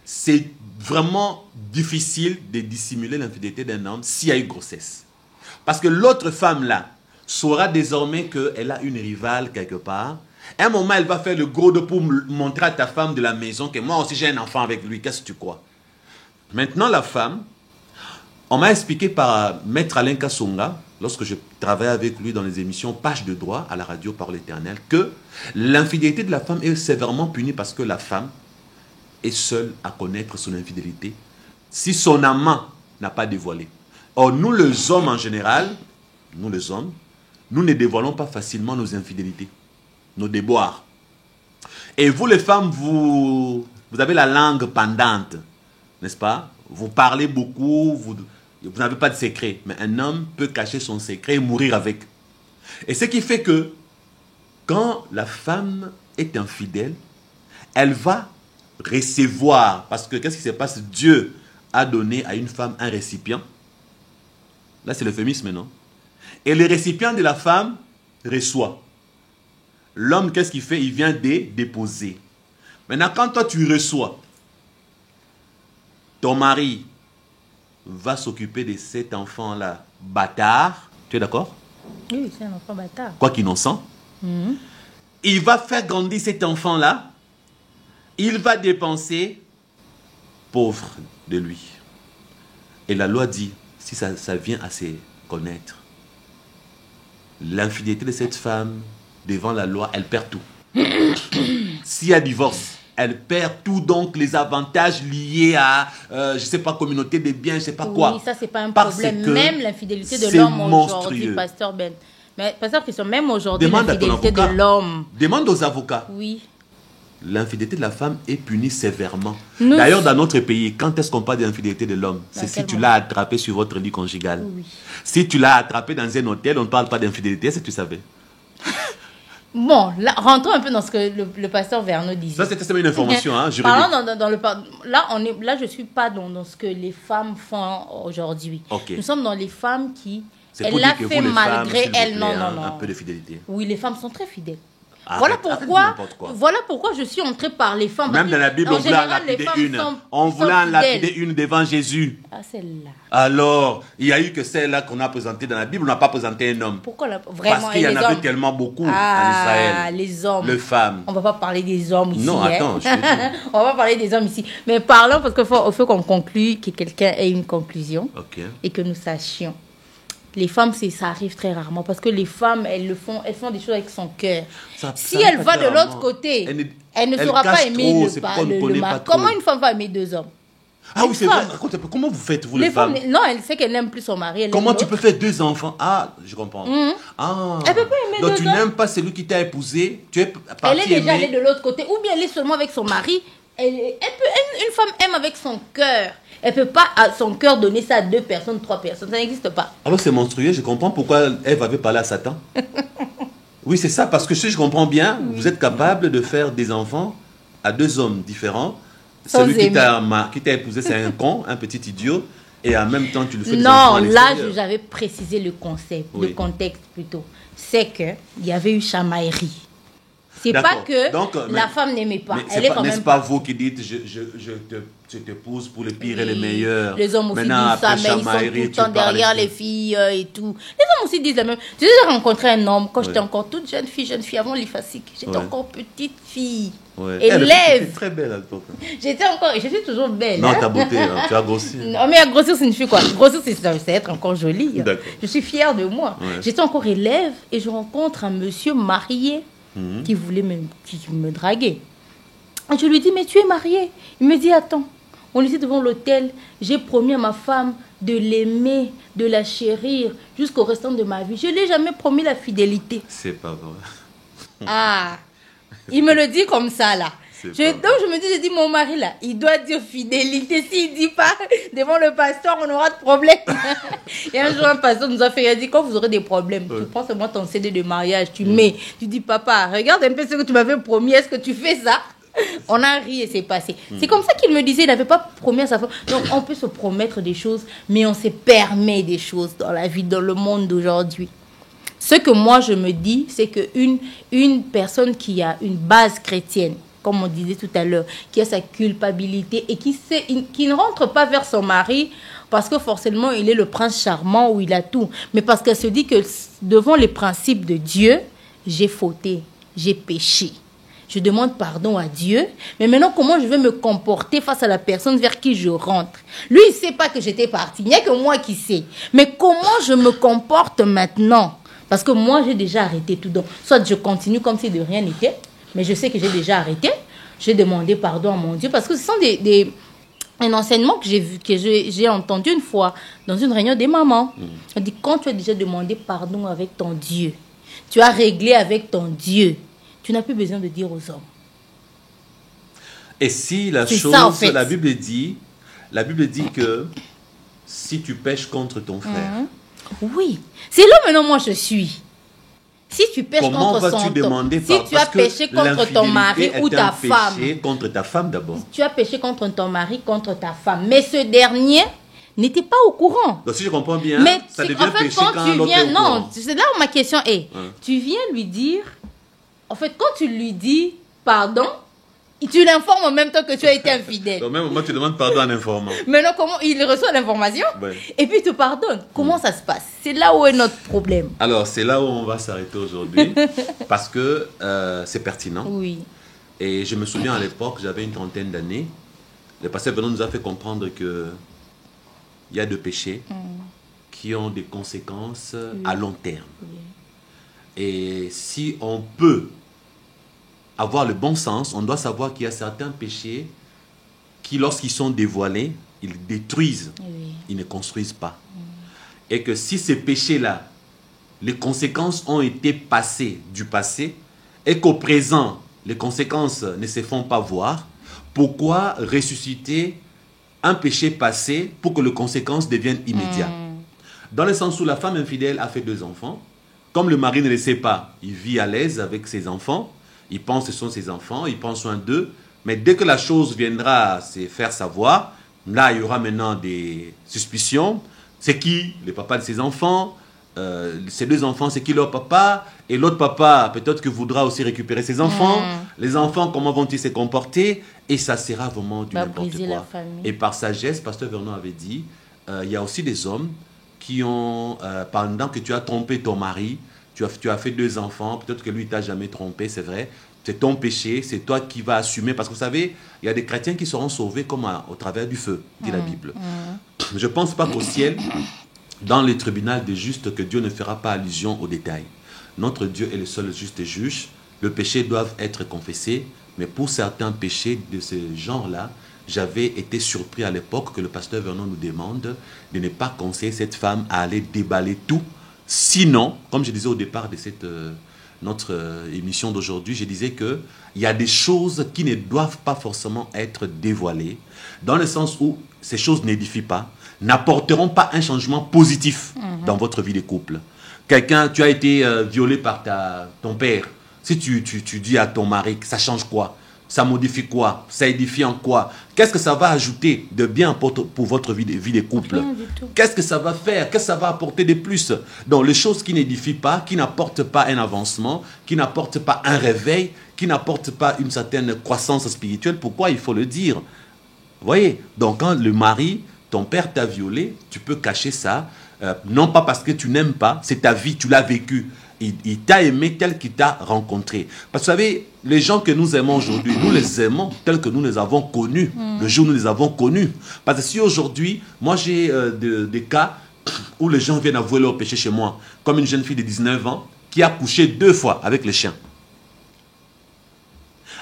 C'est vraiment difficile de dissimuler l'infidélité d'un homme s'il y a eu grossesse. Parce que l'autre femme là saura désormais qu'elle a une rivale quelque part. À un moment, elle va faire le gros dos pour montrer à ta femme de la maison que moi aussi j'ai un enfant avec lui. Qu'est-ce que tu crois? Maintenant, la femme, on m'a expliqué par Maître Alain Kassonga, lorsque je travaillais avec lui dans les émissions Page de droit à la radio par l'Éternel, que l'infidélité de la femme est sévèrement punie parce que la femme est seule à connaître son infidélité si son amant n'a pas dévoilé. Or, nous les hommes en général, nous ne dévoilons pas facilement nos infidélités, nos déboires. Et vous les femmes, vous avez la langue pendante, n'est-ce pas? Vous parlez beaucoup, vous n'avez pas de secret. Mais un homme peut cacher son secret et mourir avec. Et ce qui fait que quand la femme est infidèle, elle va recevoir, parce que qu'est-ce qui se passe? Dieu a donné à une femme un récipient. Là, c'est l'euphémisme, non? Et le récipient de la femme reçoit. L'homme, qu'est-ce qu'il fait? Il vient déposer. Maintenant, quand toi, tu reçois, ton mari va s'occuper de cet enfant-là, bâtard. Tu es d'accord? Oui, c'est un enfant bâtard. Quoi qu'innocent. Il va faire grandir cet enfant-là. Il va dépenser, pauvre de lui. Et la loi dit, si ça vient à se connaître, l'infidélité de cette femme, devant la loi, elle perd tout. S'il y a divorce, elle perd tout, donc les avantages liés à, je ne sais pas, communauté des biens, je ne sais pas quoi. Oui, ça, c'est pas un Parce problème. que Même l'infidélité de l'homme aujourd'hui, pasteur Ben. Mais pasteur Christian, même aujourd'hui, l'infidélité de l'homme. Demande aux avocats. Oui. L'infidélité de la femme est punie sévèrement. D'ailleurs, dans notre pays, quand est-ce qu'on parle de l'infidélité de l'homme? C'est si tu l'as attrapé sur votre lit conjugal. Oui. Si tu l'as attrapé dans un hôtel, on ne parle pas d'infidélité, est-ce que tu savais? Bon, là, rentrons un peu dans ce que le pasteur Verneau disait. Ça, c'était une information, hein, juridique. Parlons dans le... Là, je ne suis pas dans ce que les femmes font aujourd'hui. Okay. Nous sommes dans les femmes qui... Elle l'a fait malgré elle. Non. Un peu de fidélité. Oui, les femmes sont très fidèles. n'importe quoi. Voilà pourquoi je suis entrée par les femmes. Même dans la Bible, on voulait en lapider une. On voulait en lapider une devant Jésus. Ah, celle-là. Alors, il n'y a eu que celle-là qu'on a présentée dans la Bible. On n'a pas présenté un homme. Pourquoi vraiment? Parce qu'il y en avait tellement beaucoup en Israël. Les hommes. Les femmes. On ne va pas parler des hommes ici. Non, attends. Je on va pas parler des hommes ici. Mais parlons parce qu'il faut qu'on conclue, que quelqu'un ait une conclusion. Okay. Et que nous sachions. Les femmes, ça arrive très rarement parce que les femmes, elles font des choses avec son cœur. Si elle va de l'autre côté, elle ne saura pas aimer le mari. Comment une femme va aimer deux hommes? Ah oui, c'est vrai. Comment vous faites, vous, les femmes? Non, elle sait qu'elle n'aime plus son mari. Comment tu peux faire deux enfants? Ah, je comprends. Ah. Elle peut pas aimer deux hommes. Donc tu n'aimes pas celui qui t'a épousé. Tu es parti elle est déjà allée de l'autre côté. Ou bien elle est seulement avec son mari. Une femme aime avec son cœur. Elle ne peut pas à son cœur donner ça à 2 personnes, 3 personnes. Ça n'existe pas. Alors c'est monstrueux. Je comprends pourquoi Ève avait parlé à Satan. Oui, c'est ça. Parce que si je comprends bien, vous êtes capable de faire des enfants à 2 hommes différents. Celui qui t'a épousé, c'est un con, un petit idiot. Et en même temps, tu le fais des enfants à l'extérieur. Non, là, j'avais précisé le concept, le contexte plutôt. C'est qu'il y avait eu chamaillerie. C'est pas que la femme n'aimait pas. Elle est quand même. N'est-ce pas vous qui dites je t'épouse pour le pire et le meilleur? Les hommes aussi disent ça, mais ils sont tout le temps derrière les filles et tout. Les hommes aussi disent la même. J'ai déjà rencontré un homme quand j'étais encore toute jeune fille avant l'IFASIC. J'étais encore petite fille. Élève. Très belle à l'époque. Je suis toujours belle. Non, ta beauté, tu as grossi. Non, mais grossir signifie quoi? Grossir, c'est être encore jolie. Je suis fière de moi. J'étais encore élève et je rencontre un monsieur marié qui voulait me draguer. Et je lui dis, mais tu es marié? Il me dit, attends, on était devant l'hôtel, j'ai promis à ma femme de l'aimer, de la chérir jusqu'au restant de ma vie. Je ne lui ai jamais promis la fidélité. C'est pas vrai. Ah, il me le dit comme ça là. Donc je me dis, mon mari là, il doit dire fidélité. S'il ne dit pas devant le pasteur, on aura de problèmes. Et un jour, un pasteur nous a fait, il a dit, quand vous aurez des problèmes, tu prends seulement ton CD de mariage, tu mets, tu dis, papa, regarde un peu ce que tu m'avais promis, est-ce que tu fais ça? On a ri et c'est passé. C'est comme ça qu'il me disait, il n'avait pas promis à sa femme. Donc on peut se promettre des choses, mais on se permet des choses dans la vie, dans le monde d'aujourd'hui. Ce que moi je me dis, c'est qu'une personne qui a une base chrétienne, comme on disait tout à l'heure, qui a sa culpabilité et qui ne rentre pas vers son mari parce que forcément il est le prince charmant ou il a tout, mais parce qu'elle se dit que devant les principes de Dieu, j'ai fauté, j'ai péché. Je demande pardon à Dieu, mais maintenant comment je vais me comporter face à la personne vers qui je rentre? Lui, il ne sait pas que j'étais partie, il n'y a que moi qui sais. Mais comment je me comporte maintenant? Parce que moi, j'ai déjà arrêté tout. Donc, soit je continue comme si de rien n'était, mais je sais que j'ai déjà arrêté. J'ai demandé pardon à mon Dieu parce que ce sont un enseignement que j'ai entendu une fois dans une réunion des mamans. Elle dit, quand tu as déjà demandé pardon avec ton Dieu, tu as réglé avec ton Dieu, tu n'as plus besoin de dire aux hommes. Et si la Bible dit que si tu pèches contre ton frère. Oui, c'est là maintenant moi je suis. Si tu pèches contre tu as péché contre ton mari ou ta femme. Contre ta femme d'abord. Tu as péché contre ton mari, contre ta femme. Mais ce dernier n'était pas au courant. Donc si je comprends bien, mais ça devient péché quand l'autre est au courant. Non, c'est là où ma question est. Tu viens lui dire, en fait, quand tu lui dis pardon, tu l'informes en même temps que tu as été infidèle. Au même moment, tu demandes pardon en informant. Maintenant, comment il reçoit l'information et puis il te pardonne. Comment ça se passe? C'est là où est notre problème. Alors, c'est là où on va s'arrêter aujourd'hui parce que c'est pertinent. Oui. Et je me souviens à l'époque, j'avais une trentaine d'années. Le pasteur Venon nous a fait comprendre que il y a 2 péchés qui ont des conséquences à long terme. Oui. Et si on peut avoir le bon sens, on doit savoir qu'il y a certains péchés qui, lorsqu'ils sont dévoilés, ils détruisent, ils ne construisent pas. Et que si ces péchés-là, les conséquences ont été passées du passé, et qu'au présent, les conséquences ne se font pas voir, pourquoi ressusciter un péché passé pour que les conséquences deviennent immédiates? Dans le sens où la femme infidèle a fait 2 enfants, comme le mari ne le sait pas, il vit à l'aise avec ses enfants, il pense que ce sont ses enfants, il prend soin d'eux, mais dès que la chose viendra se faire savoir, là il y aura maintenant des suspicions. C'est qui le papa de ses enfants? ces deux enfants, c'est qui leur papa? Et l'autre papa, peut-être que voudra aussi récupérer ses enfants. Les enfants, comment vont-ils se comporter? Et ça sera vraiment du n'importe quoi. Et par sagesse, Pasteur Vernon avait dit, il y a aussi des hommes qui ont, pendant que tu as trompé ton mari, tu as fait deux enfants, peut-être que lui, il t'a jamais trompé, c'est vrai. C'est ton péché, c'est toi qui vas assumer. Parce que vous savez, il y a des chrétiens qui seront sauvés comme au travers du feu, dit la Bible. Je ne pense pas qu'au ciel, dans le tribunal des justes, que Dieu ne fera pas allusion aux détails. Notre Dieu est le seul juste juge. Le péché doit être confessé. Mais pour certains péchés de ce genre-là, j'avais été surpris à l'époque que le pasteur Vernon nous demande de ne pas conseiller cette femme à aller déballer tout. Sinon, comme je disais au départ de notre émission d'aujourd'hui, je disais qu'il y a des choses qui ne doivent pas forcément être dévoilées, dans le sens où ces choses n'édifient pas, n'apporteront pas un changement positif dans votre vie de couple. Quelqu'un, tu as été violé par ton père. Si tu dis à ton mari, ça change quoi? Ça modifie quoi? Ça édifie en quoi? Qu'est-ce que ça va ajouter de bien pour votre vie de couple? Qu'est-ce que ça va faire? Qu'est-ce que ça va apporter de plus? Donc, les choses qui n'édifient pas, qui n'apportent pas un avancement, qui n'apportent pas un réveil, qui n'apportent pas une certaine croissance spirituelle, pourquoi il faut le dire? Vous voyez? Donc, quand le mari, ton père t'a violé, tu peux cacher ça, non pas parce que tu n'aimes pas, c'est ta vie, tu l'as vécu. Il t'a aimé tel qu'il t'a rencontré. Parce que vous savez, les gens que nous aimons aujourd'hui, nous les aimons tels que nous les avons connus, le jour où nous les avons connus. Parce que si aujourd'hui, moi j'ai des cas où les gens viennent avouer leur péché chez moi, comme une jeune fille de 19 ans qui a couché 2 fois avec les chiens.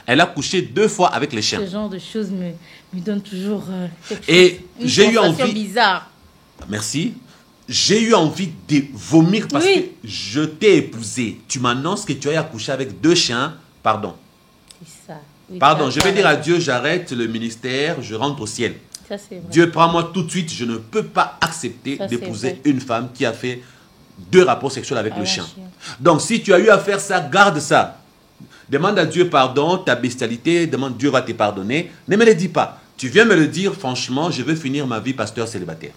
Elle a couché 2 fois avec les chiens. Ce genre de choses me donne toujours une sensation bizarre. Merci. J'ai eu envie de vomir parce que je t'ai épousé. Tu m'annonces que tu as accouché avec 2 chiens. Pardon. C'est ça. Oui, pardon, je vais dire à Dieu, j'arrête le ministère, je rentre au ciel. Ça, c'est vrai. Dieu, prends-moi tout de suite. Je ne peux pas accepter d'épouser une femme qui a fait 2 rapports sexuels avec le chien. Donc, si tu as eu à faire ça, garde ça. Demande à Dieu pardon, ta bestialité, demande Dieu va te pardonner. Ne me le dis pas. Tu viens me le dire, franchement, je veux finir ma vie pasteur célibataire.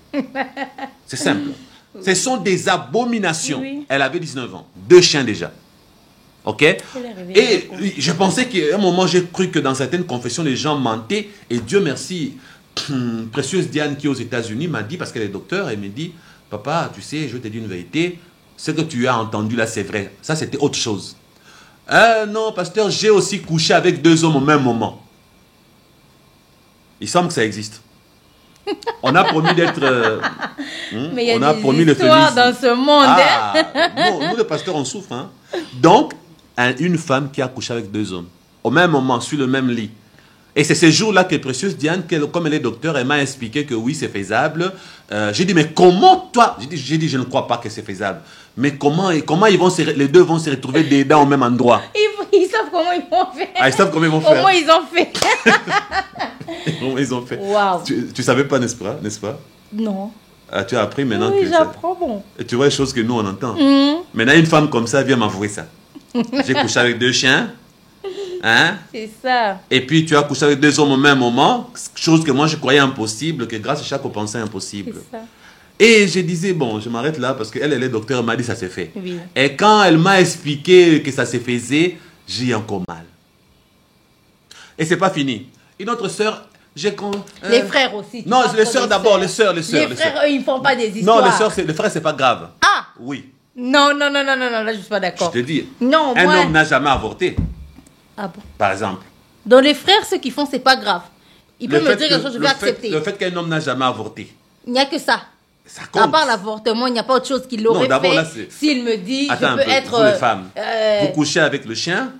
C'est simple. Ce sont des abominations. Oui. Elle avait 19 ans. 2 chiens déjà. Ok? Et je pensais qu'à un moment, j'ai cru que dans certaines confessions, les gens mentaient. Et Dieu merci, précieuse Diane qui est aux États-Unis m'a dit, parce qu'elle est docteur, elle me dit, papa, tu sais, je te dis une vérité, ce que tu as entendu là, c'est vrai. Ça, c'était autre chose. Non, pasteur, j'ai aussi couché avec 2 hommes au même moment. Il semble que ça existe. On a promis d'être... Mais il y a des histoires dans ce monde. Nous, les pasteurs, on souffre. Hein. Donc, une femme qui a couché avec 2 hommes, au même moment, sur le même lit. Et c'est ce jour-là que précieuse Diane, comme elle est docteur, elle m'a expliqué que oui, c'est faisable. J'ai dit, mais comment toi... J'ai dit, je ne crois pas que c'est faisable. Mais comment les 2 vont se retrouver dedans au même endroit? Ils savent comment ils vont faire. Ah, ils savent comment ils vont faire. Comment ils ont fait. Comment ils ont fait. Wow. Tu savais pas, n'est-ce pas? Non. Ah, tu as appris maintenant que j'apprends, bon. Et tu vois les choses que nous, on entend. Maintenant, une femme comme ça vient m'avouer ça. J'ai couché avec 2 chiens. Hein? C'est ça. Et puis, tu as couché avec 2 hommes au même moment. Chose que moi, je croyais impossible, que grâce à chaque pensée impossible. C'est ça. Et je disais, bon, je m'arrête là parce qu'elle est docteur, elle m'a dit ça s'est fait. Oui. Et quand elle m'a expliqué que ça se faisait, j'ai encore mal. Et c'est pas fini. Une autre sœur, les frères aussi. Non, les sœurs d'abord, les sœurs. Les frères, eux, ils ne font pas des histoires. Non, les frères, c'est pas grave. Ah! Oui. Non, là, je suis pas d'accord. Je te dis, non, un homme n'a jamais avorté. Ah bon? Par exemple. Dans les frères, ce qu'ils font, c'est pas grave. Il peut me dire quelque chose, je vais accepter. Le fait qu'un homme n'a jamais avorté. Il n'y a que ça. Ça compte. À part l'avortement, il n'y a pas autre chose qu'il aurait fait. S'il me dit, je peux être... Vous les femmes, vous couchez avec le chien,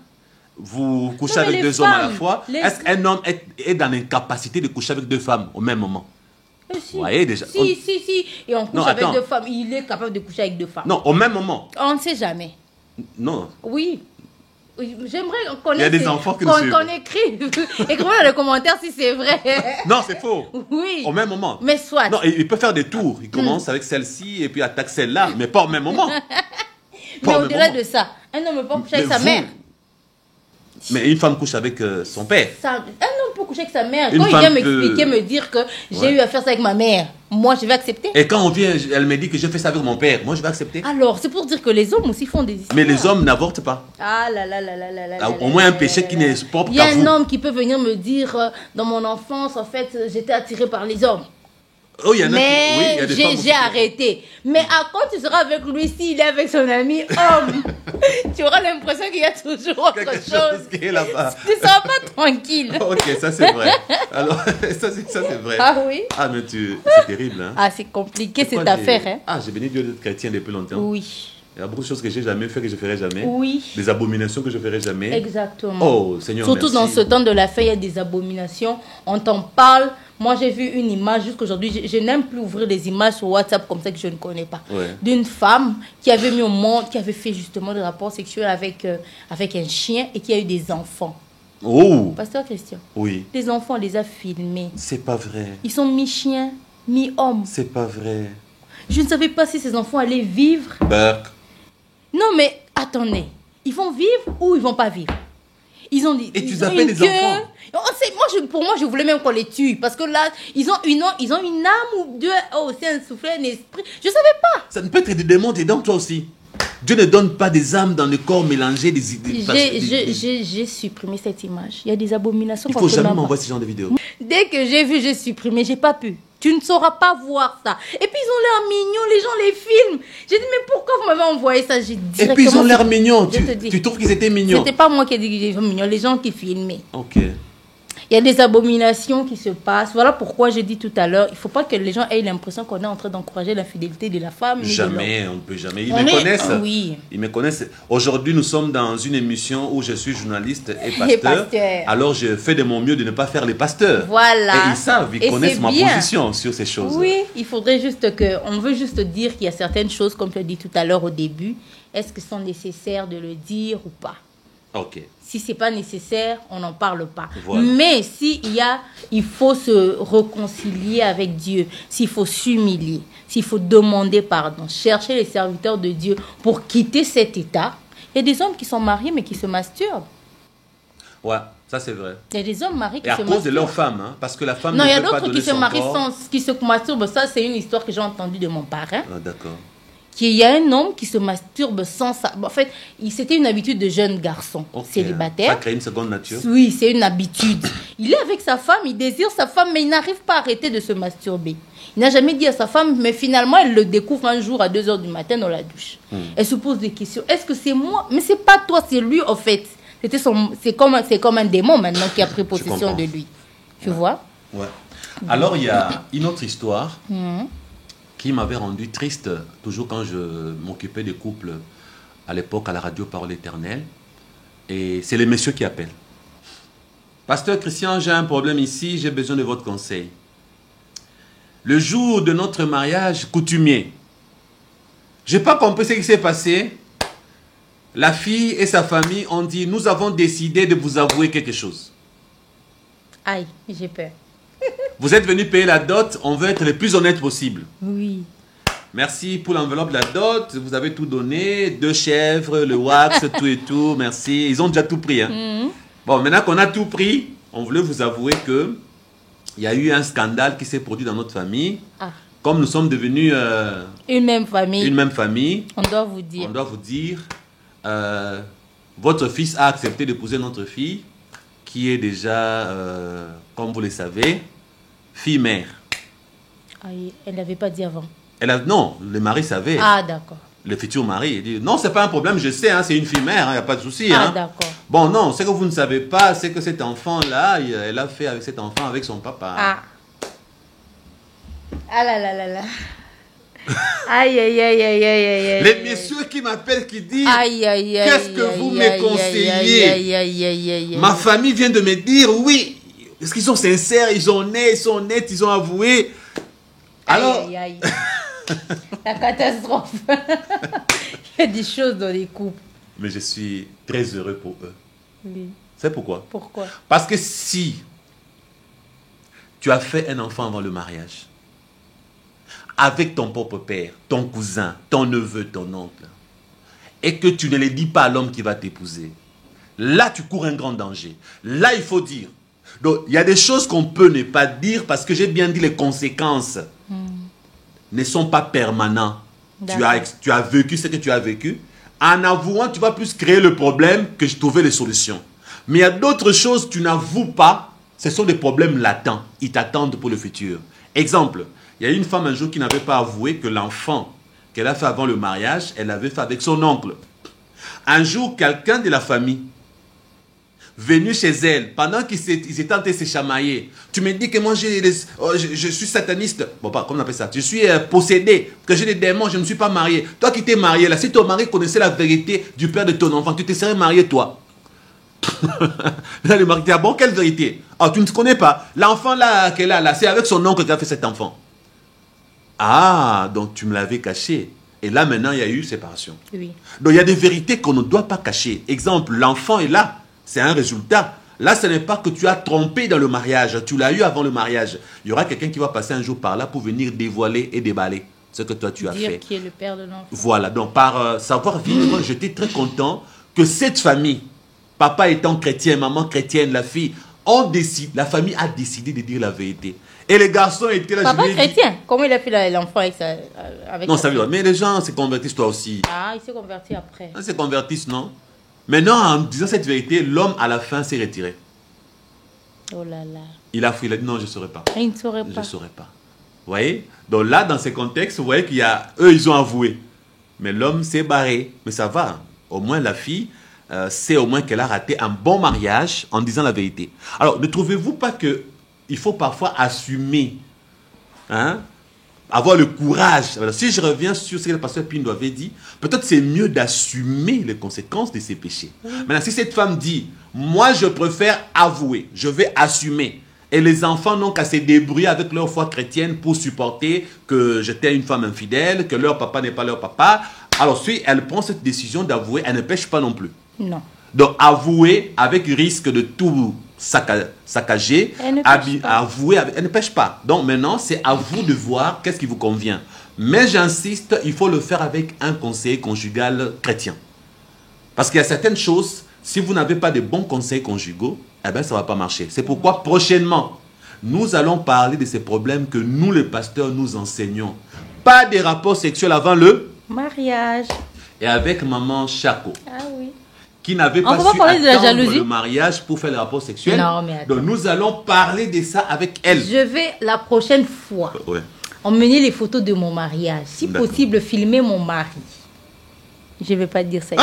vous couchez avec 2 hommes à la fois. Est-ce qu'un homme est dans l'incapacité de coucher avec 2 femmes au même moment? Si. Vous voyez déjà. Si. Et on couche avec 2 femmes. Il est capable de coucher avec 2 femmes. Non, au même moment. On ne sait jamais. Non. Oui. J'aimerais qu'on Il y a des enfants qui nous suivent. Qu'on écrive. Écrivez dans les commentaires si c'est vrai. Non, c'est faux. Oui. Au même moment. Mais soit. Non, il peut faire des tours. Il commence avec celle-ci et puis attaque celle-là, mais pas au même moment. Mais au-delà de ça, un homme ne peut pas coucher avec sa mère. Mais une femme couche avec son père. Un homme peut coucher avec sa mère. Une Quand il femme vient peut- m'expliquer, me dire que j'ai Ouais. eu à faire ça avec ma mère, moi, je vais accepter. Et quand on vient, elle me dit que je fais ça avec mon père. Moi, je vais accepter. Alors, c'est pour dire que les hommes aussi font des histoires. Mais les hommes n'avortent pas. Ah là là là là là là. Ah, là au là moins là un là péché là qui là. n'est propre Il y a qu'à un vous. homme qui peut venir me dire, dans mon enfance, en fait, j'étais attirée par les hommes. Oh, il y en a qui... Oui, il y Mais a des femmes aussi j'ai qui- arrêté. Mais quand tu seras avec lui, s'il est avec son ami homme, tu auras l'impression qu'il y a toujours autre Quelque chose. chose qui est là-bas. Tu ne seras pas tranquille. Ok, ça c'est vrai. Alors, ça c'est vrai. Ah oui? Ah, mais c'est terrible, hein. Ah, c'est compliqué cette Pourquoi affaire. Hein? Ah, j'ai béni Dieu d'être chrétien depuis longtemps. Oui. Il y a beaucoup de choses que j'ai jamais fait, que je ferai jamais. Oui. Des abominations que je ferai jamais. Exactement. Oh, Seigneur, Surtout merci. dans ce temps de la fête, il y a des abominations. On t'en parle. Moi, j'ai vu une image jusqu'aujourd'hui. Je n'aime plus ouvrir des images sur WhatsApp comme ça que je ne connais pas. Ouais. D'une femme qui avait mis au monde, qui avait fait justement des rapports sexuels avec un chien et qui a eu des enfants. Oh, Pasteur Christian, oui. les enfants, on les a filmés. C'est pas vrai. Ils sont mi-chien, mi-homme. C'est pas vrai. Je ne savais pas si ces enfants allaient vivre. Burke. Non, mais attendez. Ils vont vivre ou ils vont pas vivre? Ils ont dit. Et tu ils les ont appelles une des queue. enfants? Pour moi, je voulais même qu'on les tue. Parce que là, ils ont une âme ou deux. Oh, c'est un soufflet, un esprit. Je savais pas. Ça ne peut être des démons dedans, toi aussi. Dieu ne donne pas des âmes dans le corps mélangées, des idées. J'ai supprimé cette image. Il y a des abominations. Il qu'on faut peut jamais même pas. m'envoyer ce genre de vidéos. Dès que j'ai vu, j'ai supprimé. J'ai pas pu. Tu ne sauras pas voir ça. Et puis ils ont l'air mignons, les gens les filment. J'ai dit, mais pourquoi vous m'avez envoyé ça? J'ai Et directement. puis ils ont l'air mignons. Je te dis. Tu trouves qu'ils étaient mignons? C'était pas moi qui ai dit qu'ils étaient mignons, les gens qui filmaient. Ok. Il y a des abominations qui se passent. Voilà pourquoi j'ai dit tout à l'heure, il ne faut pas que les gens aient l'impression qu'on est en train d'encourager l'infidélité de la femme. ni de l'homme. Jamais, on ne peut jamais. Ils On me est- connaissent. oui. Ils me connaissent. Aujourd'hui, nous sommes dans une émission où je suis journaliste et pasteur. pasteur. Alors, je fais de mon mieux de ne pas faire les pasteurs. Voilà. Et ils savent, ils Et connaissent c'est ma bien. position sur ces choses. Oui, il faudrait juste que... On veut juste dire qu'il y a certaines choses, comme tu as dit tout à l'heure au début, est-ce que c'est nécessaire de le dire ou pas? Ok. Si c'est pas nécessaire, on n'en parle pas. Voilà. Mais il faut se réconcilier avec Dieu, s'il faut s'humilier, s'il faut demander pardon, chercher les serviteurs de Dieu pour quitter cet état. Il y a des hommes qui sont mariés mais qui se masturbent. Ouais, ça c'est vrai. Il y a des hommes mariés qui Et à se cause de masturbent. leur femme, hein, parce que la femme Non, ne il y a veut pas d'autres donner qui se son marient corps. qui se masturbent. Ça, c'est une histoire que j'ai entendue de mon parrain. Ah, d'accord. Qu'il y a un homme qui se masturbe sans ça. En fait, c'était une habitude de jeune garçon Ok. célibataire. Ça crée une seconde nature. Oui, c'est une habitude. Il est avec sa femme, il désire sa femme, mais il n'arrive pas à arrêter de se masturber. Il n'a jamais dit à sa femme, mais finalement, elle le découvre un jour à 2 h du matin dans la douche. Elle se pose des questions. Est-ce que c'est moi? Mais c'est pas toi, c'est lui, en fait. C'est comme un démon maintenant qui a pris possession comprends. de lui. Tu vois? Ouais. Alors, il y a une autre histoire qui m'avait rendu triste, toujours quand je m'occupais des couples à l'époque à la radio Parole Éternelle. Et c'est les messieurs qui appellent. Pasteur Christian, j'ai un problème ici, j'ai besoin de votre conseil. Le jour de notre mariage coutumier, je n'ai pas compris ce qui s'est passé. La fille et sa famille ont dit, nous avons décidé de vous avouer quelque chose. Aïe, j'ai peur. Vous êtes venu payer la dot, on veut être le plus honnête possible. Oui. Merci pour l'enveloppe de la dot, vous avez tout donné, 2 chèvres, le wax, tout et tout, merci. Ils ont déjà tout pris. Hein. Bon, maintenant qu'on a tout pris, on voulait vous avouer que il y a eu un scandale qui s'est produit dans notre famille. Ah, Comme nous sommes devenus une même famille. une même famille, On doit vous dire. on doit vous dire, votre fils a accepté d'épouser notre fille, qui est déjà, comme vous le savez, fille-mère. Aïe, elle n'avait pas dit avant. Non, le mari savait. Ah, d'accord. Le futur mari, il dit, non, c'est pas un problème, je sais, hein, c'est une fille-mère, il n'y a pas de souci. Ah, Hein. d'accord. Bon, non, ce que vous ne savez pas, c'est que cet enfant-là, elle a fait avec cet enfant, avec son papa. Ah. Ah là là là là. Aïe, aïe, aïe, aïe, aïe, aïe, aïe. Les messieurs qui m'appellent, qui disent, Aïe, aïe, aïe. Qu'est-ce que aïe, vous aïe, me aïe, conseillez? aïe, aïe, aïe, aïe, aïe, ma aïe. famille vient de me dire, oui, est-ce qu'ils sont sincères, ils sont honnêtes, ils ont avoué. Alors, Aïe, aïe, aïe. La catastrophe. Il y a des choses dans les couples. mais je suis très heureux pour eux. Oui. C'est pourquoi? Pourquoi? Parce que si tu as fait un enfant avant le mariage, avec ton propre père, ton cousin, ton neveu, ton oncle, et que tu ne le dis pas à l'homme qui va t'épouser, là tu cours un grand danger. Là il faut dire, Donc, il y a des choses qu'on peut ne pas dire parce que j'ai bien dit les conséquences ne sont pas permanentes. Tu as vécu ce que tu as vécu. En avouant, tu vas plus créer le problème que trouver les solutions. Mais il y a d'autres choses que tu n'avoues pas. Ce sont des problèmes latents. Ils t'attendent pour le futur. Exemple, il y a une femme un jour qui n'avait pas avoué que l'enfant qu'elle a fait avant le mariage, elle l'avait fait avec son oncle. Un jour, quelqu'un de la famille venu chez elle, pendant qu'ils étaient en train de se chamailler, tu me dis que moi je suis sataniste, bon, comment on appelle ça, je suis possédé, que j'ai des démons, je ne suis pas marié. Toi qui t'es marié, là, si ton mari connaissait la vérité du père de ton enfant, tu te serais marié toi. Là, le mari dit, ah bon, quelle vérité? Ah, tu ne connais pas. L'enfant là, qu'elle a là, c'est avec son oncle qu'elle a fait cet enfant. Ah, donc tu me l'avais caché. Et là, maintenant, il y a eu séparation. Oui. Donc, il y a des vérités qu'on ne doit pas cacher. Exemple, l'enfant est là. C'est un résultat. Là, ce n'est pas que tu as trompé dans le mariage. Tu l'as eu avant le mariage. Il y aura quelqu'un qui va passer un jour par là pour venir dévoiler et déballer ce que toi, tu as fait. Dire qui est le père de l'enfant. Voilà. Donc, par savoir-vivre, j'étais très content que cette famille, papa étant chrétien, maman chrétienne, la fille, la famille a décidé de dire la vérité. Et les garçons étaient là. Papa chrétien. Comment il a fait l'enfant avec non, ça veut dire. Mais les gens se convertissent toi aussi. Ah, il s'est converti après. Ils se convertissent, non? Maintenant, en disant cette vérité, l'homme à la fin s'est retiré. Oh là là. Il a fui, il a dit non, je ne saurais pas. Il ne saurait pas. Je ne saurais pas. Vous voyez? Donc là, dans ces contextes, vous voyez qu'il y a... Eux, ils ont avoué. Mais l'homme s'est barré. Mais ça va. Au moins, la fille sait au moins qu'elle a raté un bon mariage en disant la vérité. Alors, ne trouvez-vous pas qu'il faut parfois assumer, hein? Avoir le courage. Alors, si je reviens sur ce que le pasteur Pindo avait dit, peut-être c'est mieux d'assumer les conséquences de ses péchés. Maintenant, si cette femme dit, moi je préfère avouer, je vais assumer, et les enfants n'ont qu'à se débrouiller avec leur foi chrétienne pour supporter que j'étais une femme infidèle, que leur papa n'est pas leur papa, alors si elle prend cette décision d'avouer, elle ne pêche pas non plus. Non. Donc avouer avec risque de tout saccager, avouer, elle ne pêche pas. Donc maintenant, c'est à vous de voir qu'est-ce qui vous convient. Mais j'insiste, il faut le faire avec un conseil conjugal chrétien. Parce qu'il y a certaines choses, si vous n'avez pas de bons conseils conjugaux, eh bien, ça ne va pas marcher. C'est pourquoi prochainement, nous allons parler de ces problèmes que nous, les pasteurs, nous enseignons. Pas des rapports sexuels avant le mariage. Et avec maman Chaco. Ah oui. Qui n'avait pas su attendre le mariage pour faire le rapport sexuel. Non, mais attends. Donc nous allons parler de ça avec elle. Je vais la prochaine fois emmener les photos de mon mariage. Si possible, filmer mon mari. Je ne vais pas dire ça.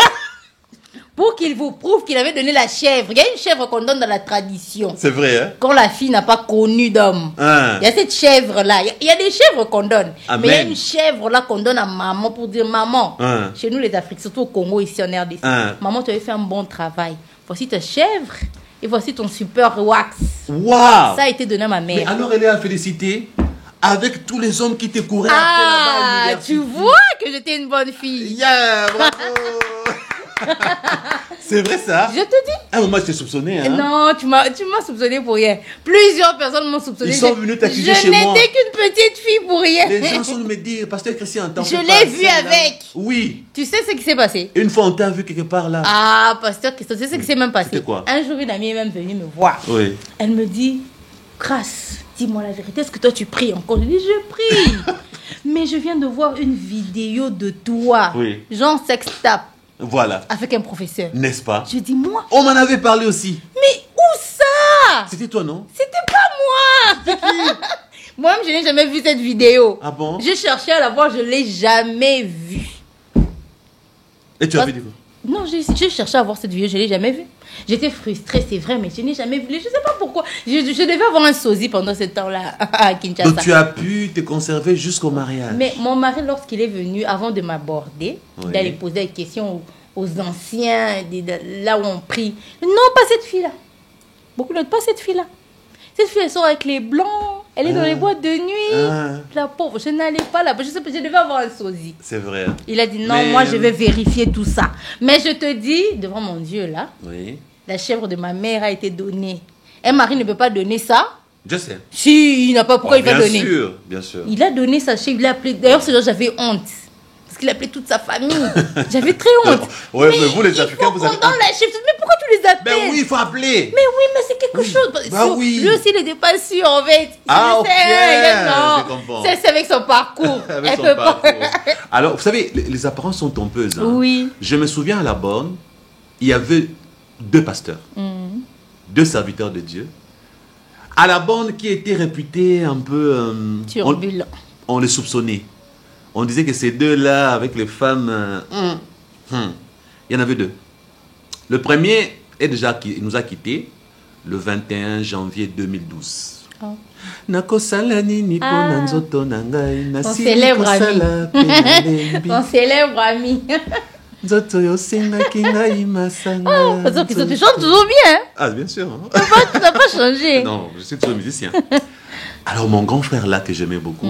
Pour qu'il vous prouve qu'il avait donné la chèvre. Il y a une chèvre qu'on donne dans la tradition. C'est vrai, hein? Quand la fille n'a pas connu d'homme. Il y a cette chèvre-là. Il y a des chèvres qu'on donne. Amen. Mais il y a une chèvre-là qu'on donne à maman pour dire, maman, chez nous les Africains, surtout au Congo, ici en RDC, maman, tu avais fait un bon travail. Voici ta chèvre et voici ton super wax. Wow! Ça a été donné à ma mère. Mais alors elle est à féliciter avec tous les hommes qui te couraient après là-bas. Tu vois que j'étais une bonne fille. Yeah, bravo! C'est vrai ça? Je te dis. Ah, moi je t'ai soupçonné. Hein? Non, tu m'as soupçonné pour rien. Plusieurs personnes m'ont soupçonné. Ils sont venus t'accuser chez moi. Je n'étais qu'une petite fille pour rien. Les gens sont venus me dire, pasteur Christian, je l'ai vu avec. Oui. Tu sais ce qui s'est passé? Une fois on t'a vu quelque part là. Ah, pasteur Christian, tu sais ce qui s'est même passé? C'était quoi? Un jour, une amie est même venue me voir. Oui. Elle me dit, Grâce, dis-moi la vérité, est-ce que toi tu pries encore? Je dis, je prie. Mais je viens de voir une vidéo de toi. Oui. Genre sextape. Voilà. Avec un professeur. N'est-ce pas? Je dis, moi. On m'en avait parlé aussi. Mais où ça? C'était toi, non? C'était pas moi. Moi-même, je n'ai jamais vu cette vidéo. Ah bon? J'ai cherché à la voir, je ne l'ai jamais vue. Et tu avais dit quoi? Non, j'ai cherché à voir cette vidéo, je ne l'ai jamais vue. J'étais frustrée, c'est vrai, mais je n'ai jamais vu. Je ne sais pas pourquoi. Je devais avoir un sosie pendant ce temps-là à Kinshasa. Donc tu as pu te conserver jusqu'au mariage. Mais mon mari, lorsqu'il est venu, avant de m'aborder, d'aller poser des questions aux anciens, là où on prie. Non, pas cette fille-là. Beaucoup d'autres, pas cette fille-là. Cette fille, elle sort avec les blancs. Elle est dans les boîtes de nuit. La pauvre, je n'allais pas là. Je devais avoir un sosie. C'est vrai. Il a dit non, moi je vais vérifier tout ça. Mais je te dis, devant mon Dieu là, la chèvre de ma mère a été donnée. Un mari ne peut pas donner ça. Je sais. Si, il n'a pas pourquoi il va donner. Bien sûr, bien sûr. Il a donné sa chèvre, il l'a appelé. D'ailleurs, c'est là j'avais honte. Parce qu'il appelait toute sa famille. J'avais très honte. Ouais, mais vous les Africains, vous avez... Dans la chef, mais pourquoi tu les appelles? Ben oui, il faut appeler. Mais oui, mais c'est quelque chose. Bah oui. Lui aussi, il n'était pas sûr, en fait. Ah, ok. Non, Je comprends. c'est avec son parcours. Avec Elle son peut pas. parcours. Alors, vous savez, les apparences sont trompeuses. Hein. Oui. Je me souviens à la borne, il y avait 2 pasteurs, 2 serviteurs de Dieu. À la borne qui était réputé un peu... Turbulent. On les soupçonnait. On disait que ces 2-là, avec les femmes... Il y en avait 2. Le premier il nous a quittés le 21 janvier 2012. Oh. Son célèbre ami. Son célèbre ami. Parce qu'ils te chantent toujours bien. Hein? Ah, bien sûr. Hein? Tu n'as pas changé. Non, je suis toujours musicien. Alors, mon grand frère là, que j'aimais beaucoup,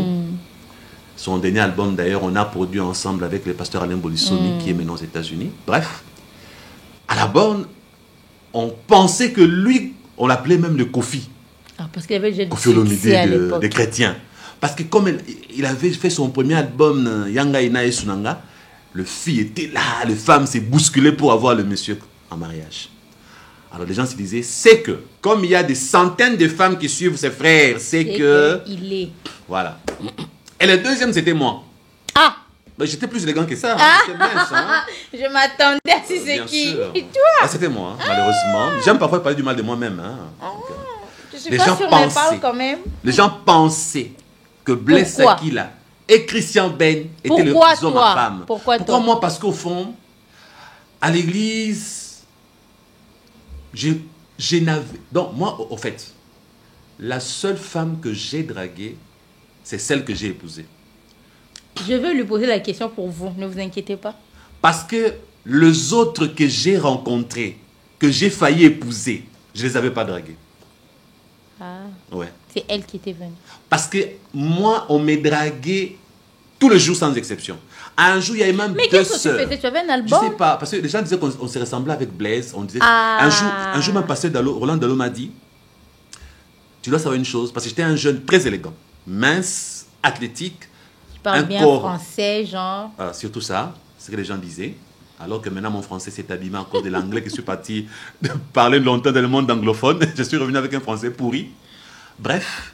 son dernier album d'ailleurs, on a produit ensemble avec le pasteur Alain Bolissoni, qui est maintenant aux États-Unis. Bref, à la borne, on pensait que lui, on l'appelait même le Kofi. Ah, parce qu'il avait déjà Kofi Olomide des chrétiens. Parce que comme il avait fait son premier album, Yanga Ina et Sunanga, le fille était là, les femmes s'est bousculées pour avoir le monsieur en mariage. Alors les gens se disaient, c'est que, comme il y a des centaines de femmes qui suivent ses frères, c'est que... Il est. Voilà. Et le deuxième, c'était moi. Ah! Ben, j'étais plus élégant que ça. Ah. J'étais mince, hein. Je m'attendais à si c'est Bien qui. sûr. Et toi? Ah, c'était moi, hein, malheureusement. J'aime parfois parler du mal de moi-même. Hein. Je suis les pas gens sûre, mais pensaient. parle quand même. Les gens pensaient que Blaise Pourquoi? Sakila et Christian Ben étaient les Pourquoi hommes toi? à femmes. Pourquoi toi? Moi? Parce qu'au fond, à l'église, je n'avais... Donc, moi, au fait, la seule femme que j'ai draguée, c'est celle que j'ai épousée. Je veux lui poser la question pour vous, ne vous inquiétez pas. Parce que les autres que j'ai rencontrés, que j'ai failli épouser, je ne les avais pas dragués. Ah, Ouais. c'est elle qui était venue. Parce que moi, on m'est dragué tous les jours sans exception. Un jour, il y avait même Mais 2 qu'est-ce que tu sœurs. faisais? Tu avais un Je album? sais pas, parce que les gens disaient qu'on se ressemblait avec Blaise. On disait, Ah. un jour, même pasteur Roland Dallot m'a dit, tu dois savoir une chose, parce que j'étais un jeune très élégant, mince, athlétique, Tu parles un bien corps. français, genre. Surtout ça, c'est ce que les gens disaient. Alors que maintenant, mon français s'est abîmé à cause de l'anglais que je suis parti parler longtemps dans le monde anglophone. Je suis revenu avec un français pourri. Bref,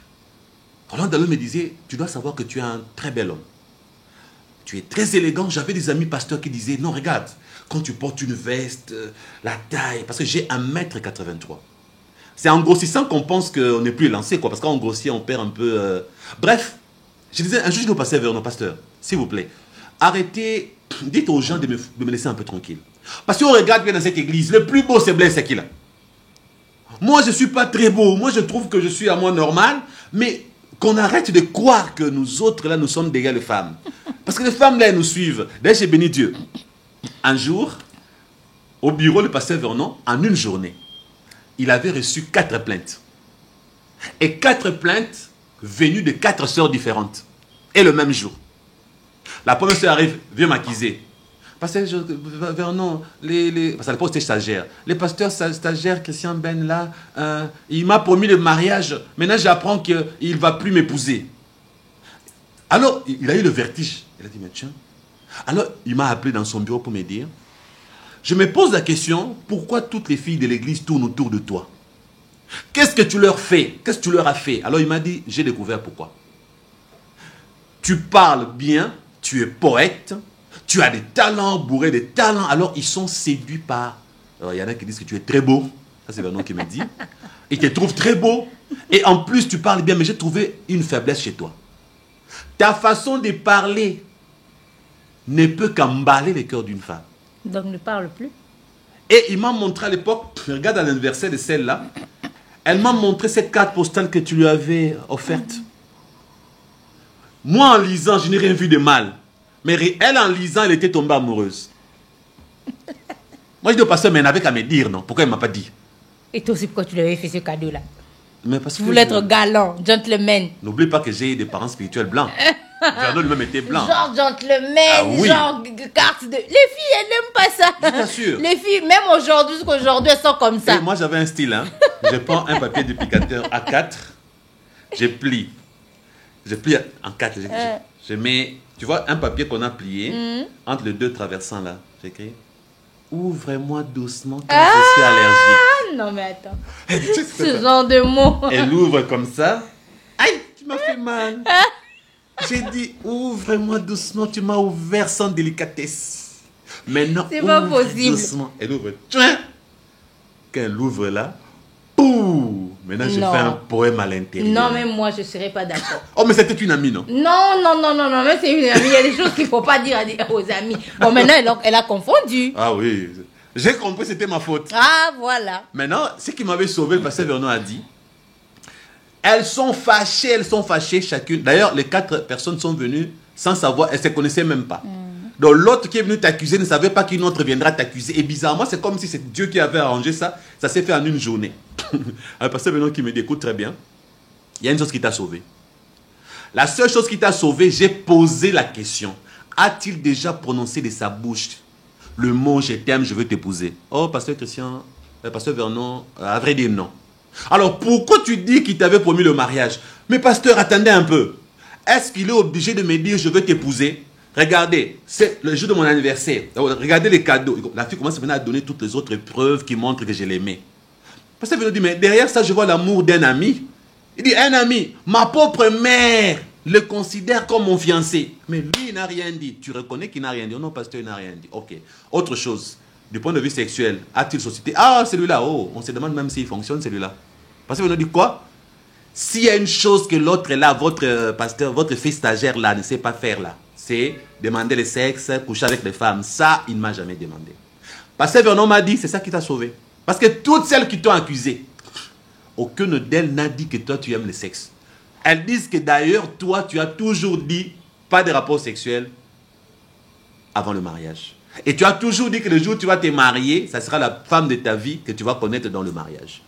Roland Dallot me disait, tu dois savoir que tu es un très bel homme. Tu es très élégant. J'avais des amis pasteurs qui disaient, non, regarde, quand tu portes une veste, la taille, parce que j'ai 1m83. C'est en grossissant qu'on pense qu'on n'est plus élancé, quoi, parce qu'en grossit, on perd un peu... Bref, je disais, un jour, je dois passer vers nos pasteurs, s'il vous plaît. Arrêtez, dites aux gens de me laisser un peu tranquille. Parce qu'on regarde bien dans cette église, le plus beau, c'est Blaise Sakila. Moi, je ne suis pas très beau. Moi, je trouve que je suis à moi normal, mais qu'on arrête de croire que nous autres, là, nous sommes des gars de femmes. Parce que les femmes, là, elles nous suivent. D'ailleurs, j'ai béni Dieu. Un jour, au bureau, le pasteur Vernon, en une journée, il avait reçu 4 plaintes. Et 4 plaintes venues de 4 sœurs différentes. Et le même jour. La première sœur arrive, vient m'accuser. Parce que Vernon, parce qu'à l'époque c'était stagiaire. Les pasteurs stagiaires, Christian Ben là, il m'a promis le mariage. Maintenant j'apprends qu'il ne va plus m'épouser. Alors il a eu le vertige. Il a dit, mais tiens. Alors il m'a appelé dans son bureau pour me dire, je me pose la question, pourquoi toutes les filles de l'église tournent autour de toi? Qu'est-ce que tu leur fais? Qu'est-ce que tu leur as fait? Alors il m'a dit, j'ai découvert pourquoi. Tu parles bien, tu es poète, tu as des talents, bourrés de talents, alors ils sont séduits par... Alors il y en a qui disent que tu es très beau, ça c'est Vernon qui me dit, ils te trouvent très beau, et en plus tu parles bien, mais j'ai trouvé une faiblesse chez toi. Ta façon de parler ne peut qu'emballer le cœur d'une femme. Donc ne parle plus. Et il m'a montré à l'époque, regarde à l'anniversaire de celle-là, elle m'a montré cette carte postale que tu lui avais offerte. Moi en lisant, je n'ai rien vu de mal. Mais elle, en lisant, elle était tombée amoureuse. Moi, je dois passer, mais elle n'avait qu'à me dire, non? Pourquoi elle ne m'a pas dit? Et toi aussi, pourquoi tu lui avais fait ce cadeau-là? Mais parce que Tu voulais être galant, gentleman. N'oublie pas que j'ai des parents spirituels blancs. Vernon lui-même était blanc. Genre gentleman, Ah oui. genre carte de... Les filles, elles n'aiment pas ça. Je t'assure. Les filles, même aujourd'hui, jusqu'aujourd'hui, elles sont comme ça. Et moi, j'avais un style. Hein. Je prends un papier duplicateur A4, je plie en 4. Je mets Tu vois, un papier qu'on a plié, entre les deux traversants là, j'ai écrit « Ouvre-moi doucement car je suis allergique. » Ah non, mais attends. Ce genre de mots. Elle ouvre comme ça. Aïe, tu m'as fait mal. J'ai dit « Ouvre-moi doucement, tu m'as ouvert sans délicatesse. » Maintenant, c'est pas ouvre possible. doucement. Elle ouvre. Tchouin. Quand elle ouvre là, pouh. Maintenant, je Non. fais un poème à l'intérieur. Non, mais moi, je serais pas d'accord. Oh, mais c'était une amie, non? Non, mais c'est une amie. Il y a des choses qu'il faut pas dire aux amis. Bon, maintenant, elle a confondu. Ah oui. J'ai compris, c'était ma faute. Ah, voilà. Maintenant, ce qui m'avait sauvé, le pasteur Vernon a dit, elles sont fâchées chacune. D'ailleurs, les 4 personnes sont venues sans savoir, elles ne se connaissaient même pas. Donc l'autre qui est venu t'accuser ne savait pas qu'une autre viendra t'accuser. Et bizarrement, c'est comme si c'est Dieu qui avait arrangé ça. Ça s'est fait en une journée. Alors, pasteur Vernon qui me dit, écoute très bien, il y a une chose qui t'a sauvé. La seule chose qui t'a sauvé, j'ai posé la question. A-t-il déjà prononcé de sa bouche le mot « je t'aime, je veux t'épouser » ? Oh, pasteur Christian, pasteur Vernon, à vrai dire, non. Alors, pourquoi tu dis qu'il t'avait promis le mariage? Mais pasteur, attendez un peu. Est-ce qu'il est obligé de me dire « je veux t'épouser » ? Regardez, c'est le jour de mon anniversaire. Regardez les cadeaux. La fille commence maintenant à donner toutes les autres preuves qui montrent que je l'aimais. Pasteur Vernon dit, mais derrière ça, je vois l'amour d'un ami. Il dit, un ami, ma propre mère le considère comme mon fiancé. Mais lui, il n'a rien dit. Tu reconnais qu'il n'a rien dit. Oh non, pasteur, il n'a rien dit. Ok. Autre chose, du point de vue sexuel, a-t-il société? Ah, celui-là, oh, on se demande même s'il fonctionne, celui-là. Pasteur Vernon dit quoi? S'il y a une chose que l'autre là, votre pasteur, votre fils stagiaire là, ne sait pas faire là, c'est demander le sexe, coucher avec les femmes. Ça, il ne m'a jamais demandé. Pasteur Vernon m'a dit, c'est ça qui t'a sauvé. Parce que toutes celles qui t'ont accusé, aucune d'elles n'a dit que toi tu aimes le sexe. Elles disent que d'ailleurs, toi, tu as toujours dit pas de rapport sexuel avant le mariage. Et tu as toujours dit que le jour où tu vas te marier, ça sera la femme de ta vie que tu vas connaître dans le mariage.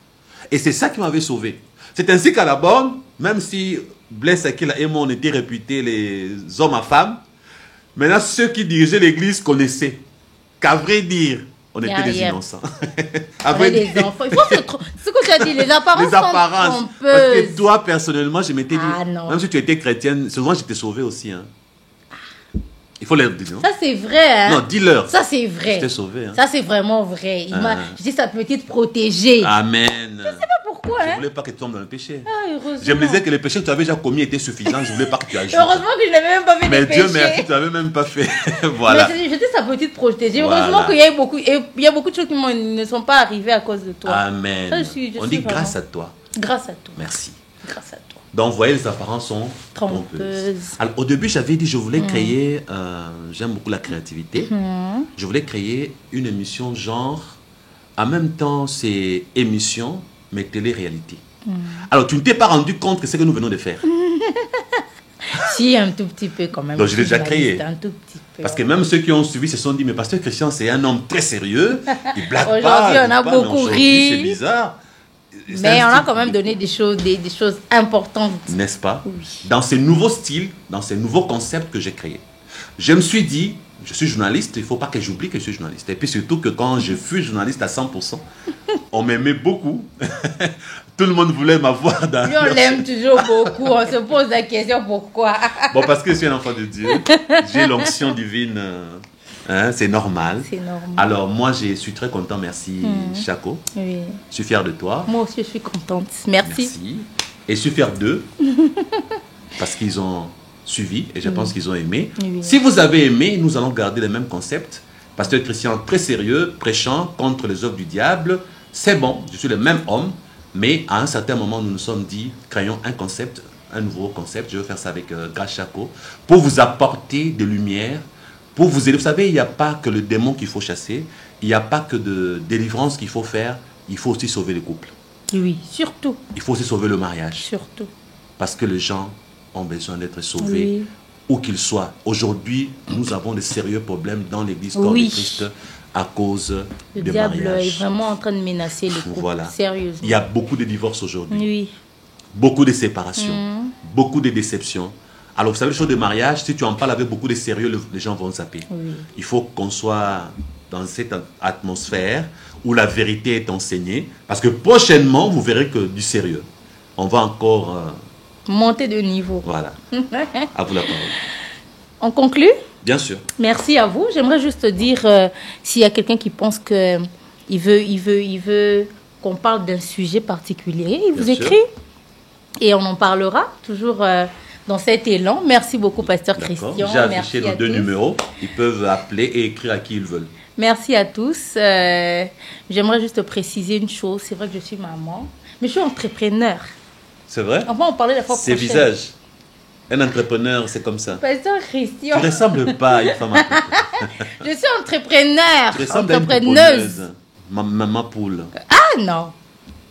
Et c'est ça qui m'avait sauvé. C'est ainsi qu'à la bonne, même si Blaise Akila et moi, on était réputés les hommes à femmes, maintenant ceux qui dirigeaient l'église connaissaient qu'à vrai dire, on était des innocents. On est des enfants. Il faut ce que tu as dit, les apparences. Les apparences. Sont trompeuses. Parce que toi, personnellement, je m'étais dit, non. même si tu étais chrétienne, souvent je t'ai sauvé aussi. Hein. Il faut leur dire. Ça, c'est vrai. Hein? Non, dis-leur. Ça, c'est vrai. Je t'ai sauvé. Hein. Ça, c'est vraiment vrai. Je dis sa petite protégée. Amen. Je ne sais pas pourquoi. Je ne hein? voulais pas que tu tombes dans le péché. Ah, heureusement. Je me disais que les péchés que tu avais déjà commis étaient suffisants. Je ne voulais pas que tu ajoutes. Heureusement que je n'avais même pas fait Mais de péché. Dieu merci, tu n'avais même pas fait. Voilà. Mais j'étais sa petite protégée. Voilà. Heureusement qu'il y a beaucoup de choses qui ne sont pas arrivées à cause de toi. Amen. Ça, je On suis dit vraiment... grâce à toi. Grâce à toi. Merci. Grâce à toi. Donc, vous voyez, les apparences sont trompeuses. Alors, au début, j'avais dit, je voulais créer, j'aime beaucoup la créativité, je voulais créer une émission genre, en même temps, c'est émission, mais télé-réalité. Alors, tu ne t'es pas rendu compte que c'est ce que nous venons de faire. Si, un tout petit peu quand même. Donc, je l'ai déjà créé. Un tout petit peu. Parce que même ceux qui ont suivi se sont dit, mais pasteur Christian, c'est un homme très sérieux, il blague pas. Aujourd'hui, on a beaucoup ri. C'est bizarre. Mais on a quand même donné des choses importantes. N'est-ce pas? Oui. Dans ces nouveaux styles, dans ces nouveaux concepts que j'ai créés. Je me suis dit, je suis journaliste, il ne faut pas que j'oublie que je suis journaliste. Et puis surtout que quand je fus journaliste à 100%, on m'aimait beaucoup. Tout le monde voulait m'avoir dans... Lui, on l'aime toujours beaucoup. On se pose la question pourquoi. Bon, parce que je suis un enfant de Dieu. J'ai l'onction divine. Hein, c'est normal. C'est normal. Alors, moi, je suis très content. Merci, Chaco. Oui. Je suis fier de toi. Moi aussi, je suis contente. Merci. Et je suis fier d'eux. Parce qu'ils ont suivi et je pense qu'ils ont aimé. Oui. Si vous avez aimé, nous allons garder le même concept. Pasteur Christian, très sérieux, prêchant contre les œuvres du diable. C'est bon, je suis le même homme. Mais à un certain moment, nous nous sommes dit, créons un concept, un nouveau concept. Je vais faire ça avec Grâce Chaco. Pour vous apporter de lumière. Pour vous aider. Vous savez, il n'y a pas que le démon qu'il faut chasser. Il n'y a pas que de délivrance qu'il faut faire. Il faut aussi sauver les couples. Oui, surtout. Il faut aussi sauver le mariage. Surtout. Parce que les gens ont besoin d'être sauvés, oui. où qu'ils soient. Aujourd'hui, nous avons de sérieux problèmes dans l'église corps de Christ à cause le des diable mariages. est vraiment en train de menacer les couples. Voilà. Sérieusement. Il y a beaucoup de divorces aujourd'hui. Oui. Beaucoup de séparations. Beaucoup de déceptions. Alors, vous savez, les choses de mariage, si tu en parles avec beaucoup de sérieux, les gens vont zapper. Oui. Il faut qu'on soit dans cette atmosphère où la vérité est enseignée. Parce que prochainement, vous verrez que du sérieux. On va encore... monter de niveau. Voilà. À vous la parole. On conclut? Bien sûr. Merci à vous. J'aimerais juste dire, s'il y a quelqu'un qui pense que il veut qu'on parle d'un sujet particulier, il vous Bien sûr. écrit et on en parlera toujours dans cet élan. Merci beaucoup, Pasteur D'accord. Christian. J'ai Merci affiché à nos 2 tous. numéros. Ils peuvent appeler et écrire à qui ils veulent. Merci à tous. J'aimerais juste préciser une chose. C'est vrai que je suis maman, mais je suis entrepreneur. C'est vrai? On va en parler la fois Ses prochaine. visages. Un entrepreneur, c'est comme ça. Pasteur Tu Christian, ne ressembles pas à une femme entrepreneur. je suis entrepreneur, Tu ressembles à une entrepreneuse. pouponneuse. Maman poule. Ah non,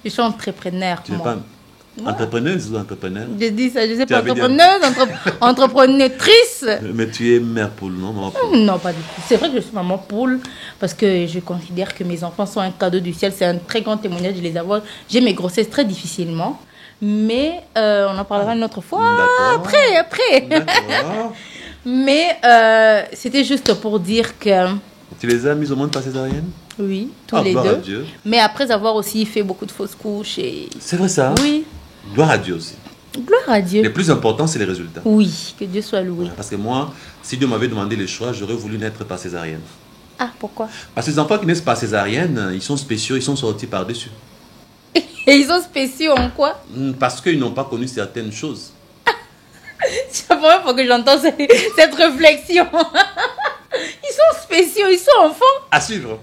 je suis entrepreneur. Tu n'es moi. pas entrepreneuse ou entrepreneur? Je dis ça, je sais Tu pas, avais dit- entrepreneuse, entrepreneuritrice. Mais tu es mère poule, non, maman poule? Non, pas du tout. C'est vrai que je suis maman poule parce que je considère que mes enfants sont un cadeau du ciel. C'est un très grand témoignage de les avoir. J'ai mes grossesses très difficilement, mais on en parlera une autre fois. D'accord. Après. D'accord. Mais c'était juste pour dire que Tu les as mises au monde par césarienne? oui, tous Ah, les gloire à deux. Dieu. Mais après avoir aussi fait beaucoup de fausses couches et C'est vrai ça? oui, Gloire à Dieu aussi. gloire à Le Dieu. plus important, c'est les résultats. Oui, que Dieu soit loué. Parce que moi, si Dieu m'avait demandé le choix, j'aurais voulu naître par césarienne. Ah, pourquoi? Parce que les enfants qui naissent par césarienne, ils sont spéciaux, ils sont sortis par-dessus. Et ils sont spéciaux en quoi? Parce qu'ils n'ont pas connu certaines choses. C'est la première fois que j'entends cette réflexion. Ils sont spéciaux, ils sont enfants. À suivre.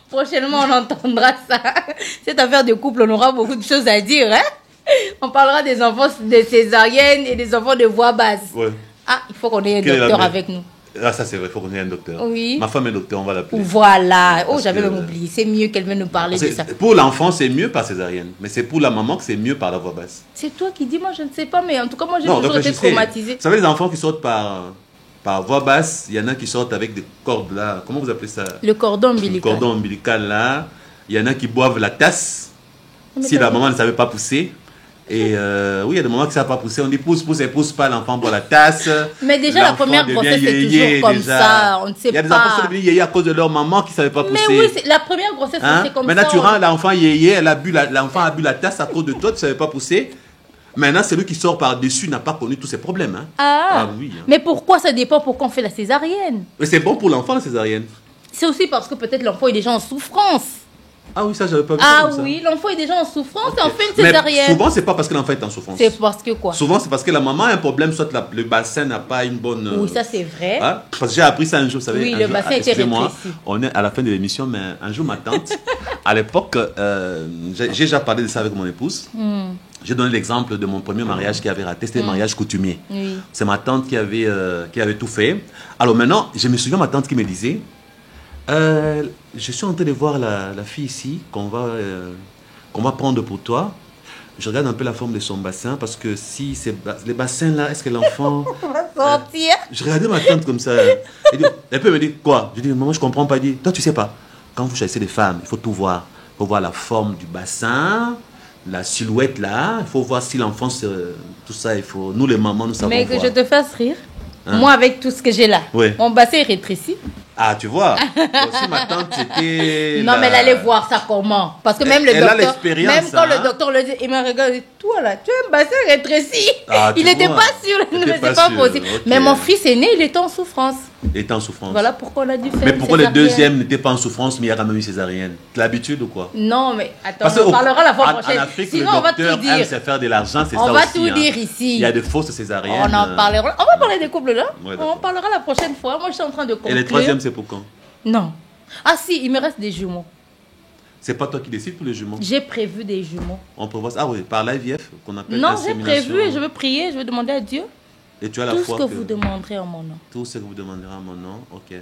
Prochainement, on entendra ça. Cette affaire de couple, on aura beaucoup de choses à dire. Hein? On parlera des enfants de césarienne et des enfants de voix basse. Ouais. Ah, il faut qu'on ait un Quelle est la docteur mère? avec nous. Ah, ça c'est vrai, il faut qu'on ait un docteur. Oui. Ma femme est docteur, on va l'appeler. Voilà. Oh, Parce j'avais que- même oublié. C'est mieux qu'elle vienne nous parler de ça. Pour l'enfant, c'est mieux par césarienne. Mais c'est pour la maman que c'est mieux par la voix basse. C'est toi qui dis, moi je ne sais pas, mais en tout cas, moi j'ai Non, toujours été réfléchissez. traumatisée. Vous savez, les enfants qui sortent par voix basse, il y en a qui sortent avec des cordes là. Comment vous appelez ça? Le cordon Le ombilical. cordon ombilical là. Il y en a qui boivent la tasse. Mais Si t'as la dit- maman ne savait pas pousser. Et oui, il y a des moments qui ne savent pas pousser. On dit pousse, pousse, elle pousse pas, l'enfant boit la tasse. Mais déjà, la L'enfant première devient grossesse, c'est yéyé, toujours comme déjà. ça. On ne sait Il y a des enfants qui sont pas. devenus yéyé à cause de leur maman qui ne savait pas pousser. Mais oui, la première grossesse, Hein? c'est comme Maintenant, ça. tu rends l'enfant yéyé, l'enfant a bu la tasse à cause de toi, tu ne savais pas pousser. Maintenant, celui qui sort par-dessus n'a pas connu tous ces problèmes. Hein? Ah, Oui. Hein. mais pourquoi ça dépend pourquoi on fait la césarienne? Mais c'est bon pour l'enfant, la césarienne. C'est aussi parce que peut-être l'enfant est déjà en souffrance. Ah oui, ça, j'avais pas vu ça Ah comme ça. oui, l'enfant est déjà en souffrance et on fait une Mais césarienne. souvent, c'est pas parce que l'enfant est en souffrance. C'est parce que quoi? Souvent, c'est parce que la maman a un problème, soit le bassin n'a pas une bonne... Oui, ça c'est vrai. Hein? Parce que j'ai appris ça un jour, vous savez. Oui, un le jour, bassin était excusez-moi, rétréci. on est à la fin de l'émission, mais un jour, ma tante, à l'époque, j'ai déjà parlé de ça avec mon épouse. J'ai donné l'exemple de mon premier mariage qui avait raté, c'était le mariage coutumier. Oui. C'est ma tante qui avait tout fait. Alors maintenant, je me souviens ma tante qui me disait, je suis en train de voir la fille ici qu'on va prendre pour toi. Je regarde un peu la forme de son bassin parce que si c'est les bassins là, est-ce que l'enfant... On va sortir. Je regardais ma tante comme ça. Elle peut me dire quoi? Je dis, maman, je comprends pas. Elle dit, toi, tu sais pas. Quand vous choisissez des femmes, il faut tout voir. Il faut voir la forme du bassin, la silhouette là. Il faut voir si l'enfant, tout ça, il faut. Nous, les mamans, nous savons Mais que voir. je te fasse rire. Hein? Moi, avec tout ce que j'ai là, Oui. mon bassin est rétréci. Ah, tu vois. Aussi, ma tante, c'était. Non, mais elle allait voir ça comment? Parce que même le Elle a docteur, l'expérience, même quand hein. le docteur le dit, il me regarde, toi là, tu as un bassin rétréci. Ah, tu Il n'était vois. pas sûr, Il mais était c'est pas pas sûr, possible. ok. Mais mon fils aîné, il était en souffrance. Elle était en souffrance. Voilà pourquoi on a dû faire Mais une pourquoi le césarienne. deuxième n'était pas en souffrance, mais il y a quand même eu césarienne? L'habitude ou quoi? Non, mais attends, Parce on en parlera la fois en prochaine. Afrique, Sinon, le on va docteur tout aime dire. se faire de l'argent, c'est ça On aussi. va tout hein. dire ici. Il y a de fausses césariennes. On en parlera. On va parler des couples là. Ouais, On d'accord. en parlera la prochaine fois. Moi, je suis en train de conclure. Et le troisième, c'est pour quand? Non. Ah si, il me reste des jumeaux. C'est pas toi qui décides pour les jumeaux. J'ai prévu des jumeaux. On prévoit ça. Ah oui, par l'IVF qu'on appelle Non, j'ai insémination. prévu et je veux prier, je veux demander à Dieu Et tu as la tout ce foi que vous demanderez en mon nom. Tout ce que vous demanderez à mon nom, ok.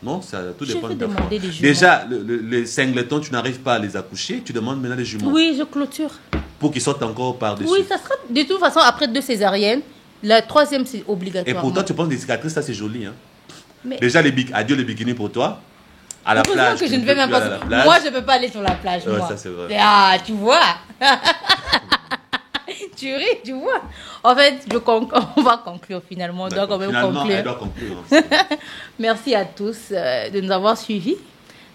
Non, ça tout Je dépend vais de ta foi. demander des jumeaux. Déjà, les singletons, tu n'arrives pas à les accoucher, tu demandes maintenant les jumeaux. Oui, je clôture. Pour qu'ils sortent encore par-dessus. Oui, ça sera de toute façon après 2 césariennes. La troisième, c'est Et obligatoire. pour toi, tu penses des cicatrices, ça c'est joli. Hein? Mais Déjà, adieu les bikinis pour toi. À la heureusement plage. que tu je ne peux vais même plus aller pas. à la plage. Moi, je ne peux pas aller sur la plage. Ouais, moi. ça, c'est vrai. Ah, tu vois. Tu ris, tu vois. En fait, on va conclure finalement. On doit quand même Finalement, conclure. elle doit conclure. Hein. Merci à tous de nous avoir suivis,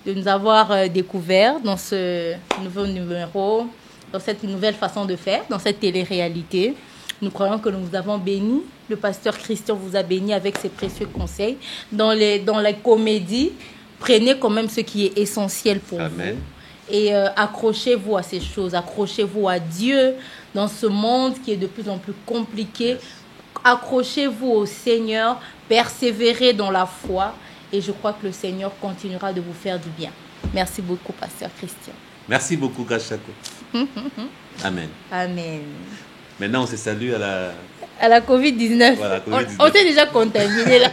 de nous avoir découverts dans ce nouveau numéro, dans cette nouvelle façon de faire, dans cette télé-réalité. Nous croyons que nous vous avons béni. Le pasteur Christian vous a béni avec ses précieux conseils. Dans la comédie, prenez quand même ce qui est essentiel pour Amen. vous. Et accrochez-vous à ces choses. Accrochez-vous à Dieu dans ce monde qui est de plus en plus compliqué. Yes. Accrochez-vous au Seigneur. Persévérez dans la foi. Et je crois que le Seigneur continuera de vous faire du bien. Merci beaucoup, pasteur Christian. Merci beaucoup, Gachako. Amen. Amen. Maintenant, on se salue à la... À la COVID-19. Voilà, COVID-19. On s'est déjà contaminé là.